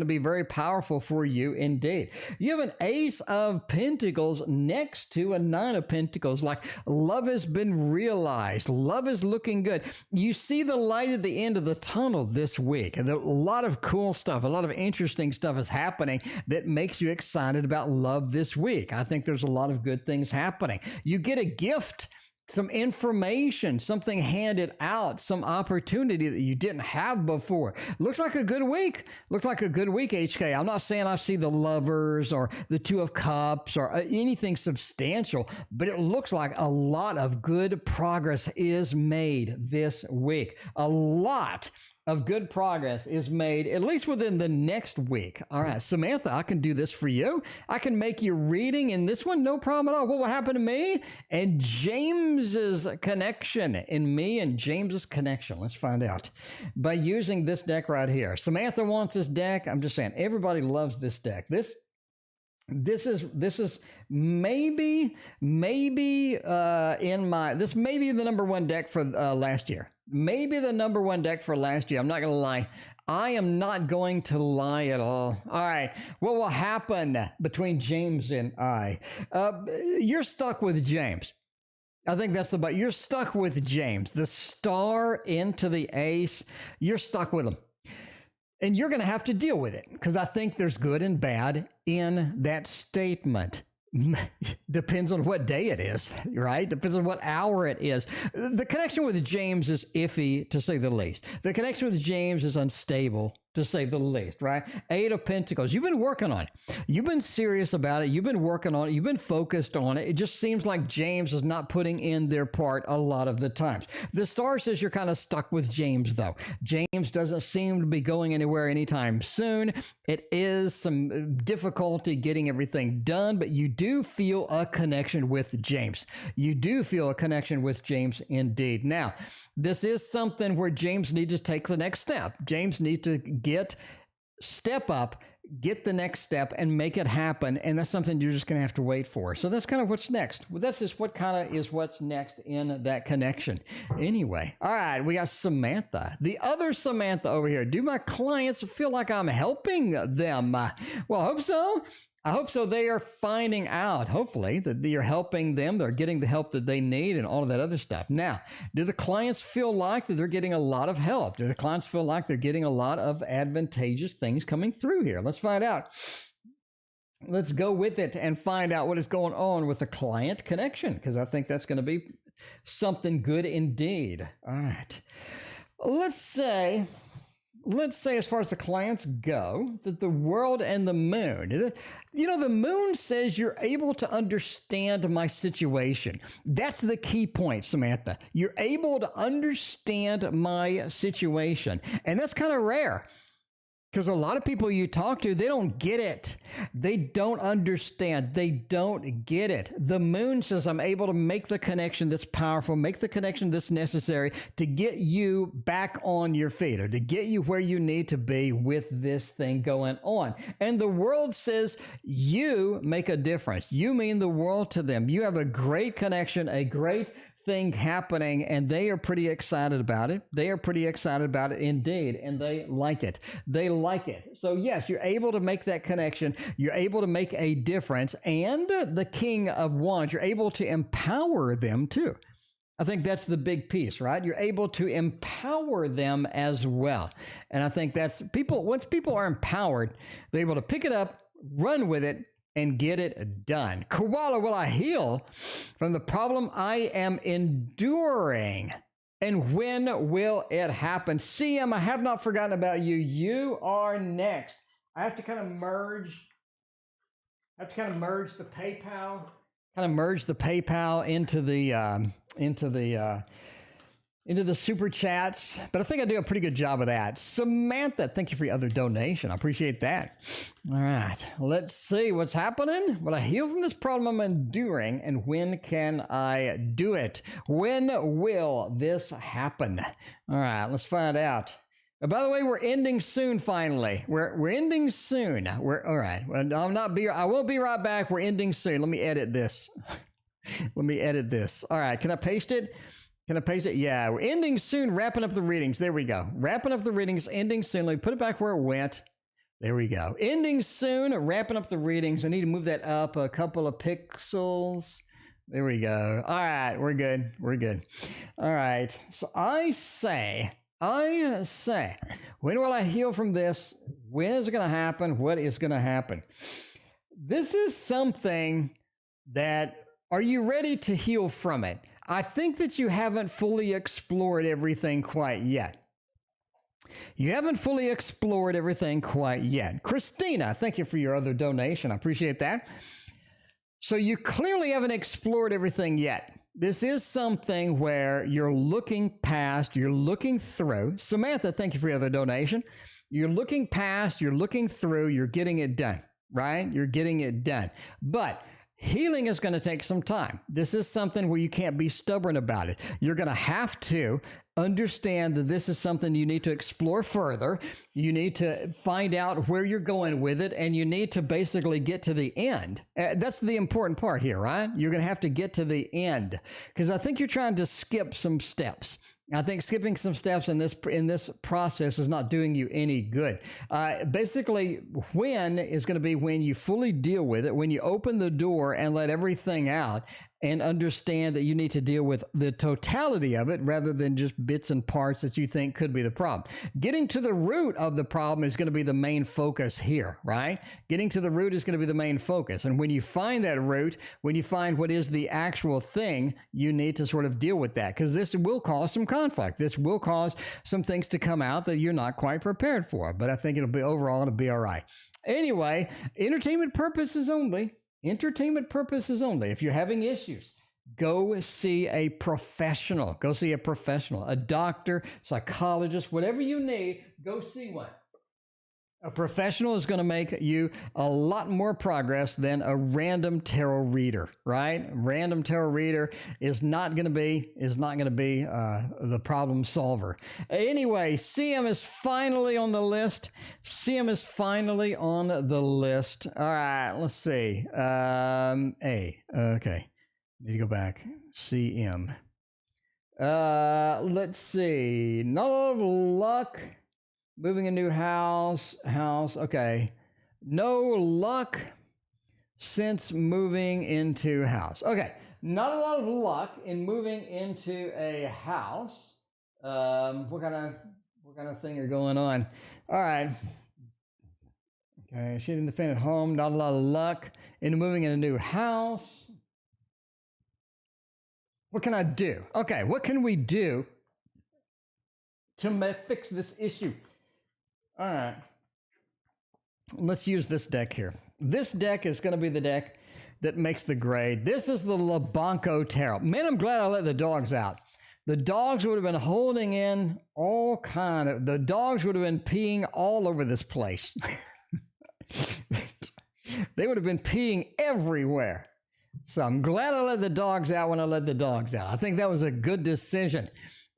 be very powerful for you indeed. You have an Ace of Pentacles next to a 9 of Pentacles. Like love has been realized. Love is looking good. You see the light at the end of the tunnel this week. And a lot of cool stuff, a lot of interesting stuff is happening that makes you excited about love this week. I think there's a lot of good things happening. You get a gift, some information, something handed out, some opportunity that you didn't have before. Looks like a good week. Looks like a good week, HK. I'm not saying I see the Lovers or the 2 of Cups or anything substantial, but it looks like a lot of good progress is made this week. A lot of good progress is made, at least within the next week. All right, Samantha, I can do this for you. I can make you reading in this one, no problem at all. What will happen to me and James's connection? In me and James's connection. Let's find out. By using this deck right here. Samantha wants this deck. I'm just saying, everybody loves this deck. This is maybe this may be the number 1 deck for last year. Maybe the number 1 deck for last year. I'm not going to lie. I am not going to lie at all. All right. What will happen between James and I? You're stuck with James. I think that's you're stuck with James. The star into the ace. You're stuck with him. And you're going to have to deal with it because I think there's good and bad in that statement. Depends on what day it is, right? Depends on what hour it is. The connection with James is iffy, to say the least. The connection with James is unstable, to say the least, right? 8 of Pentacles. You've been working on it. You've been serious about it. You've been working on it. You've been focused on it. It just seems like James is not putting in their part a lot of the times. The star says you're kind of stuck with James, though. James doesn't seem to be going anywhere anytime soon. It is some difficulty getting everything done, but you do feel a connection with James. You do feel a connection with James indeed. Now, this is something where James needs to take the next step. James needs to step up, get the next step and make it happen. And that's something you're just going to have to wait for. So that's kind of what's next. Well, that's just what's next in that connection. Anyway. All right. We got Samantha, the other Samantha over here. Do my clients feel like I'm helping them? Well, I hope so. I hope so. They are finding out, hopefully, that you're helping them. They're getting the help that they need and all of that other stuff. Now, do the clients feel like that they're getting a lot of help? Do the clients feel like they're getting a lot of advantageous things coming through here? Let's find out. Let's go with it and find out what is going on with the client connection, because I think that's going to be something good indeed. All right. Let's say as far as the clients go, that the world and the moon, the moon says you're able to understand my situation. That's the key point, Samantha. You're able to understand my situation. And that's kind of rare. Because a lot of people you talk to, they don't get it. They don't understand. They don't get it. The moon says, I'm able to make the connection that's powerful, make the connection that's necessary to get you back on your feet or to get you where you need to be with this thing going on. And the world says, you make a difference. You mean the world to them. You have a great connection, a great thing happening, and they are pretty excited about it. They are pretty excited about it indeed, and they like it. They like it. So yes, you're able to make that connection. You're able to make a difference. And the King of Wands, you're able to empower them too. I think that's the big piece, right? You're able to empower them as well. And I think that's once people are empowered, they're able to pick it up, run with it, and get it done. Koala, will I heal from the problem I am enduring? And when will it happen? CM, I have not forgotten about you. You are next. I have to kind of merge. I have to kind of merge the PayPal. Kind of merge the PayPal into the super chats, but I think I do a pretty good job of that. Samantha, thank you for your other donation. I appreciate that. All right, let's see what's happening. Will I heal from this problem I'm enduring, and when can I do it? When will this happen? All right, let's find out. By the way, we're ending soon. Finally, we're ending soon. All right. I will be right back. We're ending soon. Let me edit this. Let me edit this. All right. Can I paste it? Can I paste it? Yeah, we're ending soon, wrapping up the readings. There we go. Wrapping up the readings, ending soon. Let me put it back where it went. There we go. Ending soon, wrapping up the readings. I need to move that up a couple of pixels. There we go. All right, we're good. We're good. All right. So I say, when will I heal from this? When is it going to happen? What is going to happen? This is something that, are you ready to heal from it? I think that you haven't fully explored everything quite yet. You haven't fully explored everything quite yet. Christina, thank you for your other donation. I appreciate that. So you clearly haven't explored everything yet. This is something where you're looking past, you're looking through. Samantha, thank you for your other donation. You're looking past, you're looking through, you're getting it done, right? You're getting it done. But healing is going to take some time. This is something where you can't be stubborn about it. You're going to have to understand that this is something you need to explore further. You need to find out where you're going with it, and you need to basically get to the end. That's the important part here, right? You're going to have to get to the end, because I think you're trying to skip some steps. I think skipping some steps in this process is not doing you any good. Basically, when is going to be when you fully deal with it, when you open the door and let everything out and understand that you need to deal with the totality of it rather than just bits and parts that you think could be the problem. Getting to the root of the problem is going to be the main focus here, right? Getting to the root is going to be the main focus. And when you find that root, when you find what is the actual thing, you need to sort of deal with that, because this will cause some conflict. This will cause some things to come out that you're not quite prepared for, but I think overall it'll be all right. Anyway, entertainment purposes only. Entertainment purposes only. If you're having issues, go see a professional. Go see a professional, a doctor, psychologist, whatever you need, go see one. A professional is going to make you a lot more progress than a random tarot reader, right? Random tarot reader is not going to be the problem solver. Anyway, CM is finally on the list. CM is finally on the list. All right, let's see. Okay. Need to go back. CM. Let's see. No luck. Moving a new house. Okay. No luck since moving into house. Okay. Not a lot of luck in moving into a house. What kind of thing are going on? All right. Okay. She didn't defend at home. Not a lot of luck in moving in a new house. What can I do? Okay. What can we do to fix this issue? All right, let's use this deck here. This deck is going to be the deck that makes the grade. This is the Labanco Tarot. Man, I'm glad I let the dogs out. The dogs would have been holding in the dogs would have been peeing all over this place. They would have been peeing everywhere. So I'm glad I let the dogs out when I let the dogs out. I think that was a good decision.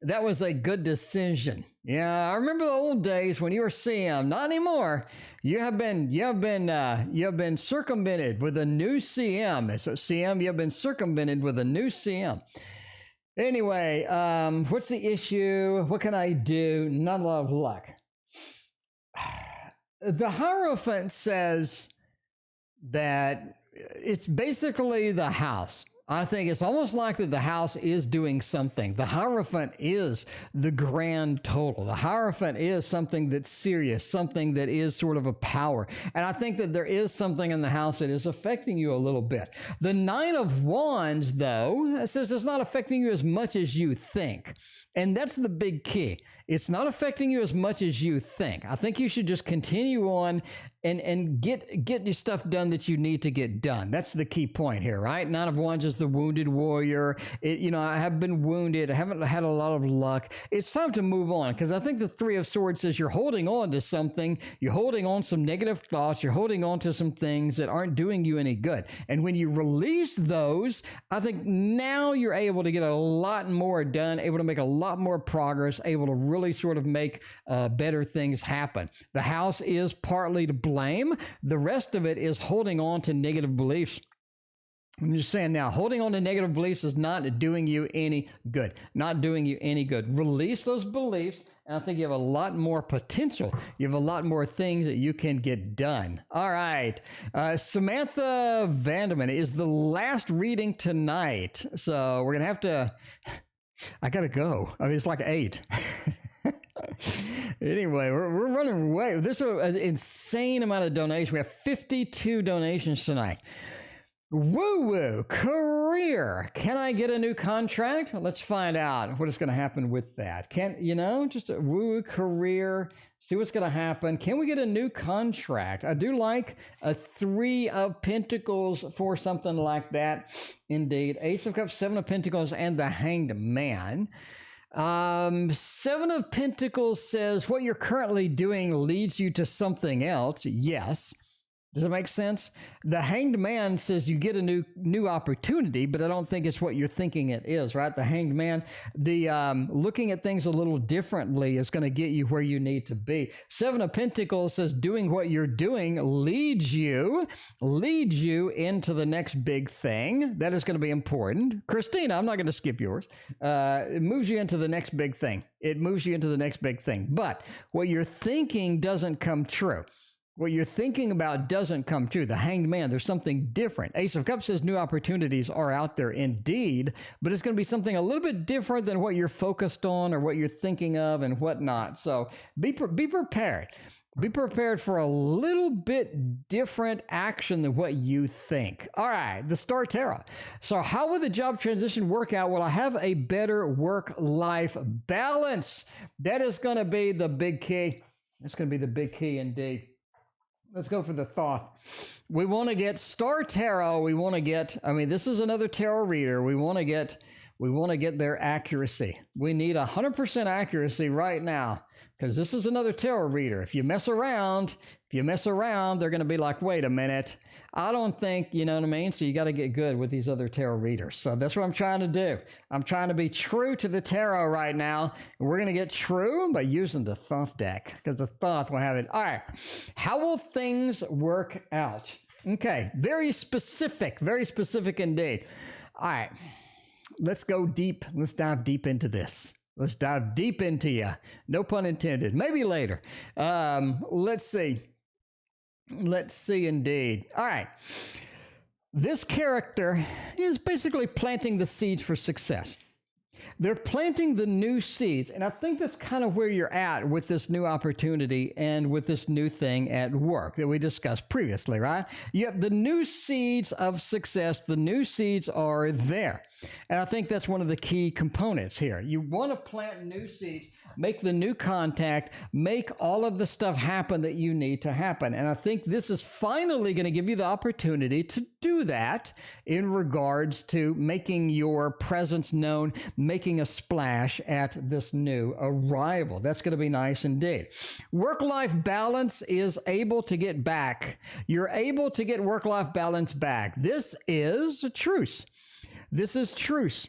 That was a good decision. Yeah, I remember the old days when you were CM. Not anymore. You have been circumvented with a new CM. So CM, you have been circumvented with a new CM. Anyway, what's the issue? What can I do? Not a lot of luck. The Hierophant says that it's basically the house. I think it's almost like that the house is doing something. The Hierophant is the grand total. The Hierophant is something that's serious, something that is sort of a power. And I think that there is something in the house that is affecting you a little bit. The Nine of Wands, though, says it's not affecting you as much as you think. And that's the big key. It's not affecting you as much as you think. I think you should just continue on and get your stuff done that you need to get done. That's the key point here, right? Nine of Wands is the wounded warrior. I have been wounded. I haven't had a lot of luck. It's time to move on, because I think the Three of Swords says you're holding on to something. You're holding on some negative thoughts. You're holding on to some things that aren't doing you any good. And when you release those, I think now you're able to get a lot more done, able to make a lot more progress, able to really sort of make better things happen. The house is partly to blame. The rest of it is holding on to negative beliefs. I'm just saying now, holding on to negative beliefs is not doing you any good. Not doing you any good. Release those beliefs, and I think you have a lot more potential. You have a lot more things that you can get done. All right. Samantha Vanderman is the last reading tonight. So we're going to have to... I got to go. I mean, it's like 8. Anyway, we're running away. This is an insane amount of donations. We have 52 donations tonight. Woo-woo, career. Can I get a new contract? Let's find out what is going to happen with that. Just a woo-woo career, see what's going to happen. Can we get a new contract? I do like a 3 of Pentacles for something like that. Indeed. Ace of Cups, 7 of Pentacles, and the Hanged Man. 7 of Pentacles says what you're currently doing leads you to something else. Yes. Does it make sense? The Hanged Man says you get a new opportunity, but I don't think it's what you're thinking it is, right? The Hanged Man, the looking at things a little differently is going to get you where you need to be. 7 of Pentacles says doing what you're doing leads you into the next big thing. That is going to be important. Christina, I'm not going to skip yours. It moves you into the next big thing. It moves you into the next big thing. But what you're thinking doesn't come true. What you're thinking about doesn't come true. The Hanged Man, there's something different. Ace of Cups says new opportunities are out there indeed, but it's going to be something a little bit different than what you're focused on or what you're thinking of and whatnot. So be prepared. Be prepared for a little bit different action than what you think. All right, the Star Tarot. So how will the job transition work out? Will I have a better work-life balance? That is going to be the big key. That's going to be the big key indeed. Let's go for the thought. We want to get Star Tarot. We want to get, this is another tarot reader. We want to get their accuracy. We need 100% accuracy right now, because this is another tarot reader. If you mess around, they're going to be like, wait a minute. I don't think, you know what I mean? So you got to get good with these other tarot readers. So that's what I'm trying to do. I'm trying to be true to the tarot right now. And we're going to get true by using the Thoth deck, because the Thoth will have it. All right. How will things work out? Okay. Very specific indeed. All right. Let's go deep. Let's dive deep into this. Let's dive deep into you. No pun intended. Maybe later. Let's see. Let's see indeed. All right. This character is basically planting the seeds for success. They're planting the new seeds. And I think that's kind of where you're at with this new opportunity and with this new thing at work that we discussed previously, right? You have the new seeds of success. The new seeds are there. And I think that's one of the key components here. You want to plant new seeds, make the new contact, make all of the stuff happen that you need to happen. And I think this is finally going to give you the opportunity to do that in regards to making your presence known, making a splash at this new arrival. That's going to be nice indeed. Work-life balance is able to get back. You're able to get work-life balance back. This is a truce. This is truce.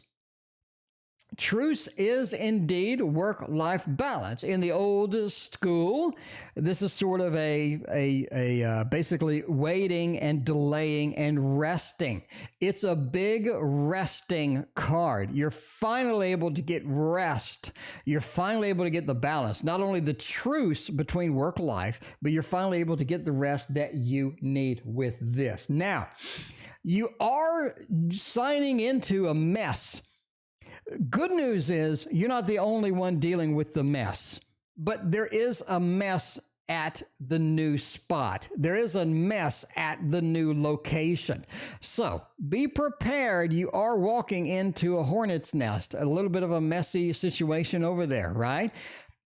Truce is indeed work-life balance. In the old school, this is sort of a basically waiting and delaying and resting. It's a big resting card. You're finally able to get rest. You're finally able to get the balance. Not only the truce between work-life, but you're finally able to get the rest that you need with this. Now, You are signing into a mess. Good news is you're not the only one dealing with the mess, but there is a mess at the new spot. There is a mess at the new location. So be prepared. You are walking into a hornet's nest, a little bit of a messy situation over there, right?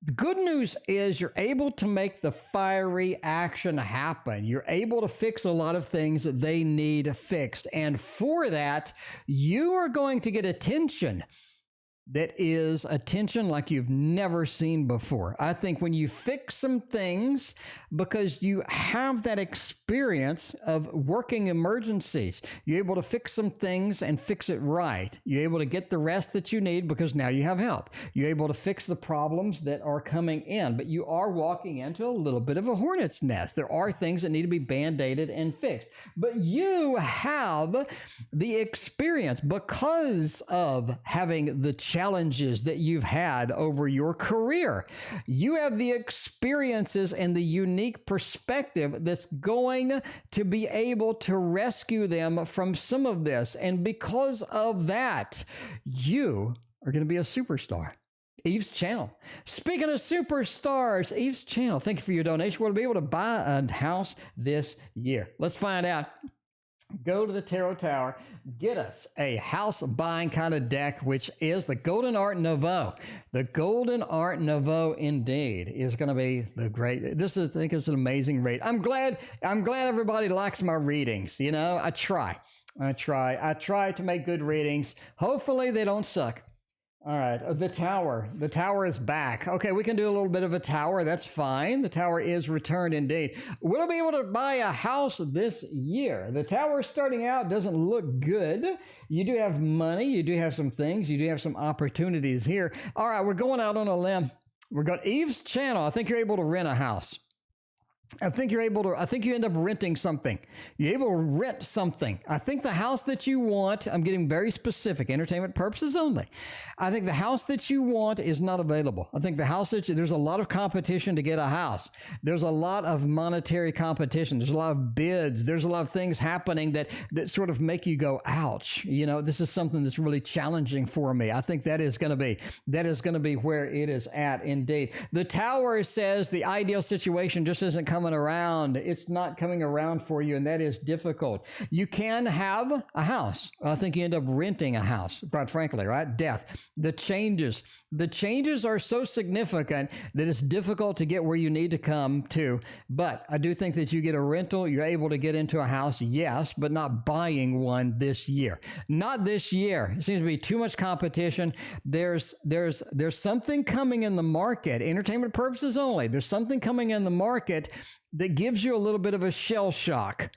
The good news is you're able to make the fiery action happen. You're able to fix a lot of things that they need fixed. And for that, you are going to get attention that is attention like you've never seen before. I think when you fix some things, because you have that experience of working emergencies, you're able to fix some things and fix it right. You're able to get the rest that you need because now you have help. You're able to fix the problems that are coming in, but you are walking into a little bit of a hornet's nest. There are things that need to be band-aided and fixed, but you have the experience because of having the challenges that you've had over your career. You have the experiences and the unique perspective that's going to be able to rescue them from some of this. And because of that, you are going to be a superstar. Eve's Channel. Speaking of superstars, Eve's Channel, thank you for your donation. We'll be able to buy a house this year. Let's find out. Go to the Tarot Tower, get us a house buying kind of deck, which is the Golden Art Nouveau. The Golden Art Nouveau indeed is going to be the great. This is, I think it's an amazing read. I'm glad everybody likes my readings. You know, I try to make good readings. Hopefully they don't suck. All right, the tower. The tower is back. Okay, we can do a little bit of a tower. That's fine. The tower is returned indeed. We'll be able to buy a house this year. The tower starting out doesn't look good. You do have money. You do have some things. You do have some opportunities here. All right, we're going out on a limb. We're going Eve's Channel. I think you're able to rent a house. I think you end up renting something. You're able to rent something. I think the house that you want, I'm getting very specific, entertainment purposes only. I think the house that you want is not available. I think the house that there's a lot of competition to get a house. There's a lot of monetary competition. There's a lot of bids. There's a lot of things happening that sort of make you go, ouch. You know, this is something that's really challenging for me. I think that is going to be where it is at indeed. The tower says the ideal situation just isn't coming around. It's not coming around for you, and that is difficult. You can have a house. I think you end up renting a house, quite frankly, right? Death. The changes are so significant that it's difficult to get where you need to come to. But I do think that you get a rental. You're able to get into a house, yes, but not buying one this year. Not this year. It seems to be too much competition. There's something coming in the market, entertainment purposes only. There's something coming in the market that gives you a little bit of a shell shock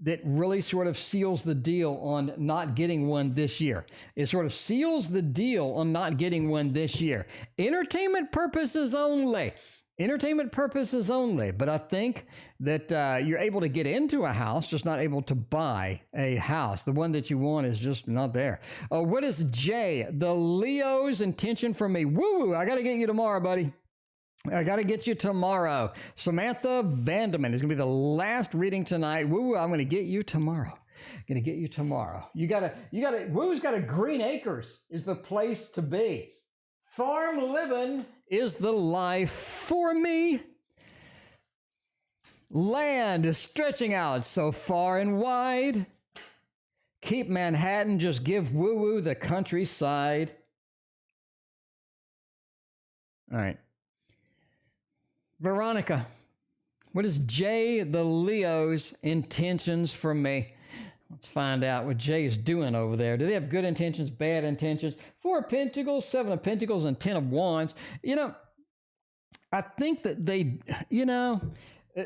that really sort of seals the deal on not getting one this year. It sort of seals the deal on not getting one this year. Entertainment purposes only. Entertainment purposes only. But I think that you're able to get into a house, just not able to buy a house. The one that you want is just not there. What is Jay? The Leo's intention for me. Woo! I got to get you tomorrow, buddy. I got to get you tomorrow. Samantha Vandeman is going to be the last reading tonight. Woo, I'm going to get you tomorrow. Going to get you tomorrow. Woo's got a Green Acres is the place to be. Farm living is the life for me. Land is stretching out so far and wide. Keep Manhattan, just give woo-woo the countryside. All right. Veronica, what is Jay the Leo's intentions for me? Let's find out what Jay is doing over there. Do they have good intentions, bad intentions? 4 of Pentacles, 7 of Pentacles, and 10 of Wands. You know, I think that they,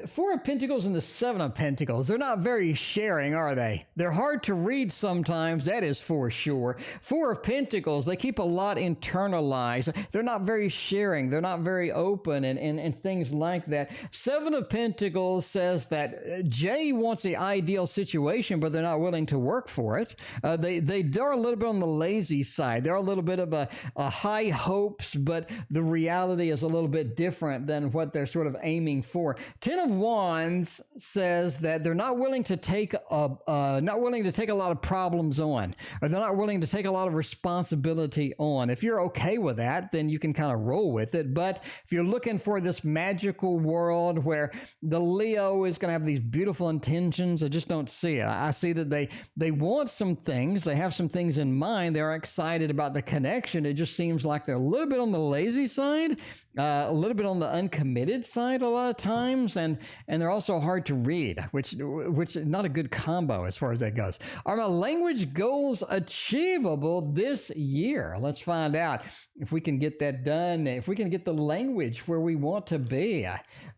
4 of Pentacles and the 7 of Pentacles, they're not very sharing, are they? They're hard to read sometimes, that is for sure. 4 of Pentacles, they keep a lot internalized. They're not very sharing. They're not very open and things like that. 7 of Pentacles says that Jay wants the ideal situation, but they're not willing to work for it. They are a little bit on the lazy side. They're a little bit of a high hopes, but the reality is a little bit different than what they're sort of aiming for. 10 Ten of Wands says that they're not willing to take a lot of problems on, or they're not willing to take a lot of responsibility on. If you're okay with that, then you can kind of roll with it. But if you're looking for this magical world where the Leo is going to have these beautiful intentions, I just don't see it. I see that they want some things, they have some things in mind, they're excited about the connection. It just seems like they're a little bit on the lazy side, a little bit on the uncommitted side a lot of times, and they're also hard to read, which is not a good combo as far as that goes. Are my language goals achievable this year? Let's find out if we can get that done, if we can get the language where we want to be. You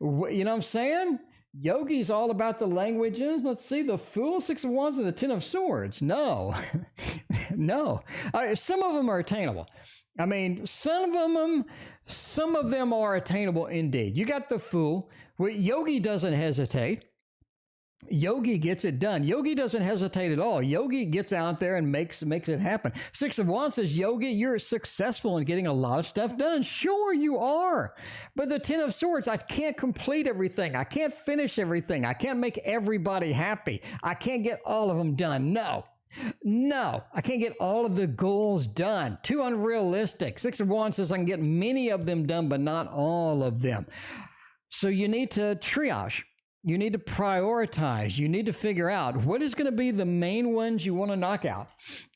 know what I'm saying? Yogi's all about the languages. Let's see, the Fool, Six of Wands, and the Ten of Swords. No, no. Some of them are attainable. I mean, some of them are attainable indeed. You got the Fool. Yogi doesn't hesitate. Yogi gets it done. Yogi doesn't hesitate at all. Yogi gets out there and makes it happen. Six of Wands says, Yogi, you're successful in getting a lot of stuff done. Sure, you are. But the Ten of Swords, I can't complete everything. I can't finish everything. I can't make everybody happy. I can't get all of them done. No, I can't get all of the goals done. Too unrealistic. Six of Wands says I can get many of them done, but not all of them. So you need to triage. You need to prioritize. You need to figure out what is going to be the main ones you want to knock out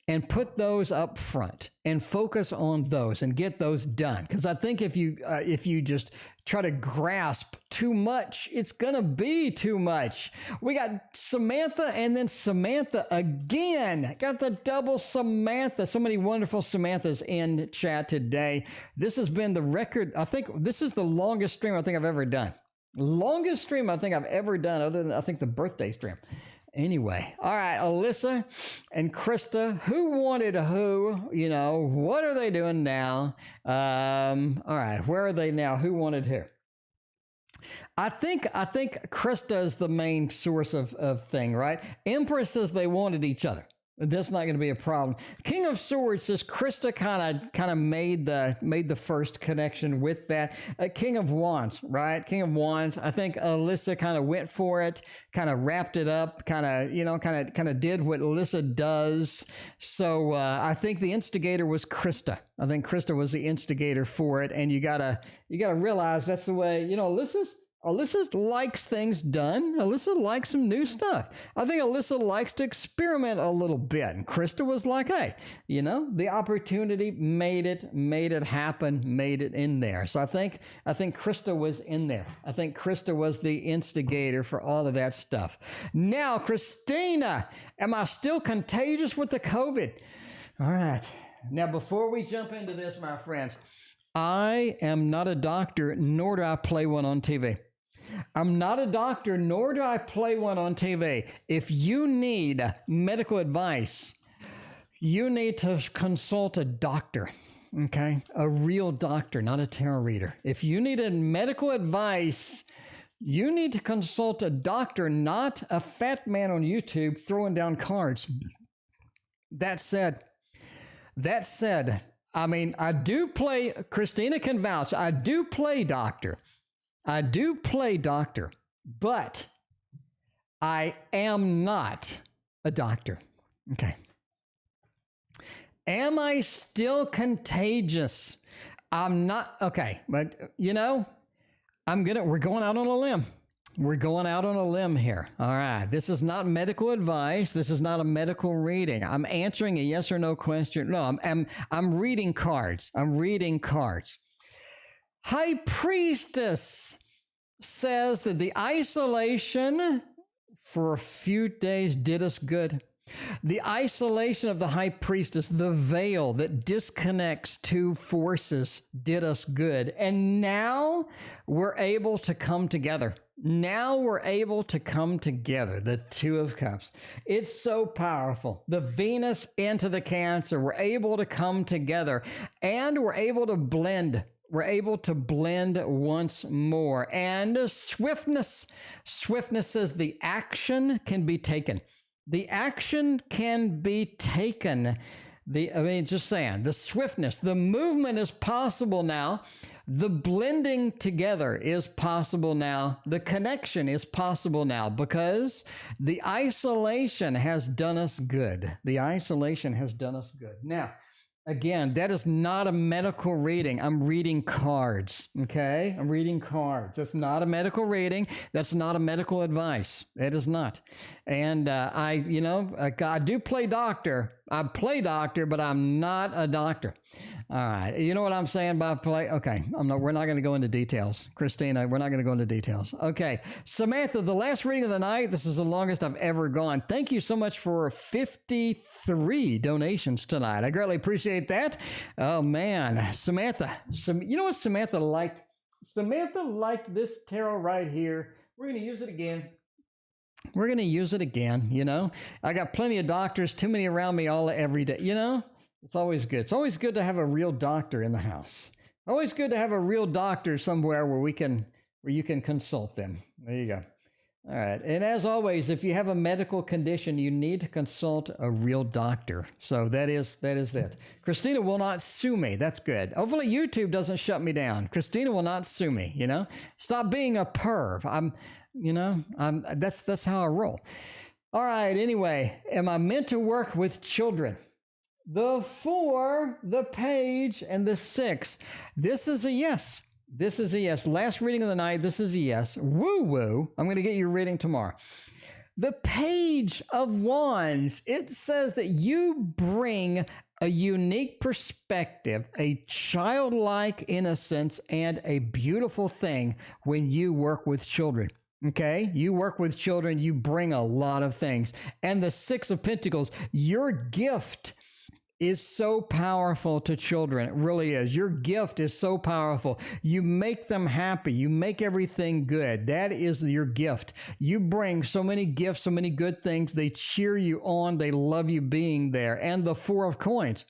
and put those up front and focus on those and get those done. Because I think if you just try to grasp too much, it's going to be too much. We got Samantha and then Samantha again. Got the double Samantha. So many wonderful Samanthas in chat today. This has been the record. I think this is the longest stream I think I've ever done. Longest stream I think I've ever done, other than I think the birthday stream. Anyway, all right, Alyssa and Krista, who wanted who? You know, what are they doing now? All right, where are they now? Who wanted who? I think Krista is the main source of thing, right? Empress says they wanted each other. That's not going to be a problem. King of Swords says Krista kind of made the first connection with that. King of Wands, right? King of Wands. I think Alyssa kind of went for it, kind of wrapped it up, kind of did what Alyssa does. So I think the instigator was Krista. I think Krista was the instigator for it, and you gotta realize that's the way. You know, Alyssa likes things done. Alyssa likes some new stuff. I think Alyssa likes to experiment a little bit. And Krista was like, hey, you know, the opportunity made it happen, made it in there. So I think Krista was in there. I think Krista was the instigator for all of that stuff. Now, Christina, am I still contagious with the COVID? All right. Now, before we jump into this, my friends, I am not a doctor, nor do I play one on TV. I'm not a doctor, nor do I play one on TV. If you need medical advice, you need to consult a doctor, okay? A real doctor, not a tarot reader. If you need medical advice, you need to consult a doctor, not a fat man on YouTube throwing down cards. That said, I mean, I do play, Christina can vouch, I do play doctor, but I am not a doctor. Okay. Am I still contagious? I'm not. Okay. But, you know, we're going out on a limb. We're going out on a limb here. All right. This is not medical advice. This is not a medical reading. I'm answering a yes or no question. No, I'm reading cards. I'm reading cards. High Priestess says that the isolation for a few days did us good. The isolation of the High Priestess, the veil that disconnects two forces, did us good. And now we're able to come together. Now we're able to come together, the Two of Cups. It's so powerful. The Venus into the Cancer, we're able to come together, and we're able to blend. We're able to blend once more. And swiftness says the action can be taken. The action can be taken. Just saying, the swiftness, the movement is possible now. The blending together is possible now. The connection is possible now because the isolation has done us good. The isolation has done us good. Now, again, that is not a medical reading. I'm reading cards, okay? I'm reading cards. That's not a medical reading. That's not a medical advice. It is not. And I do play doctor. I play doctor, but I'm not a doctor. All right. You know what I'm saying by play? Okay. We're not going to go into details. Christina, we're not going to go into details. Okay. Samantha, the last reading of the night. This is the longest I've ever gone. Thank you so much for 53 donations tonight. I greatly appreciate that. Oh, man. Samantha, you know what Samantha liked? Samantha liked this tarot right here. We're going to use it again. We're going to use it again. You know, I got plenty of doctors, too many around me every day. You know, it's always good. It's always good to have a real doctor in the house. Always good to have a real doctor somewhere where you can consult them. There you go. All right. And as always, if you have a medical condition, you need to consult a real doctor. So that is that. Christina will not sue me. That's good. Hopefully YouTube doesn't shut me down. Christina will not sue me, you know. Stop being a perv. That's how I roll. All right. Anyway, am I meant to work with children? The 4, the page, and the 6. This is a yes. This is a yes. Last reading of the night, this is a yes. Woo-woo. I'm going to get your reading tomorrow. The Page of Wands, it says that you bring a unique perspective, a childlike innocence, and a beautiful thing when you work with children. Okay? You work with children, you bring a lot of things. And the 6 of Pentacles, your gift is so powerful to children. It really is. Your gift is so powerful. You make them happy. You make everything good. That is your gift. You bring so many gifts, so many good things. They cheer you on. They love you being there. And the 4 of Coins.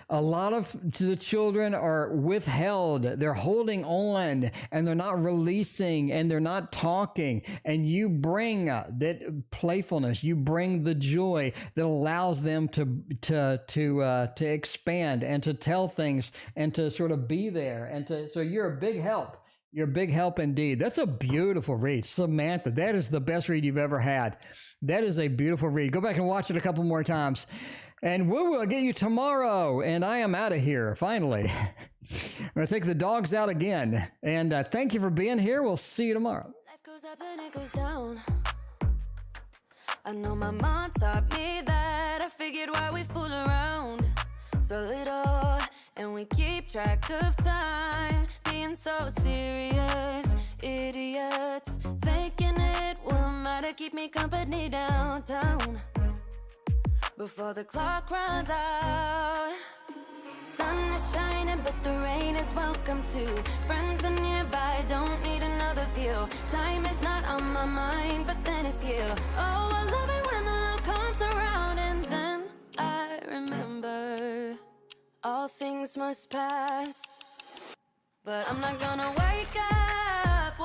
A lot of the children are withheld. They're holding on and they're not releasing and they're not talking. And you bring that playfulness. You bring the joy that allows them to expand and to tell things and to sort of be there. And so you're a big help. You're a big help indeed. That's a beautiful read. Samantha, that is the best read you've ever had. That is a beautiful read. Go back and watch it a couple more times. And we will get you tomorrow. And I am out of here, finally. I'm going to take the dogs out again. And thank you for being here. We'll see you tomorrow. Life goes up and it goes down. I know my mom taught me that. I figured why we fool around so little, and we keep track of time, being so serious. Idiots thinking it will matter, keep me company downtown before the clock runs out. Sun is shining, but the rain is welcome too. Friends are nearby, don't need another view. Time is not on my mind, but then it's you. Oh, I love it when the love comes around, and then I remember all things must pass. But I'm not gonna wake up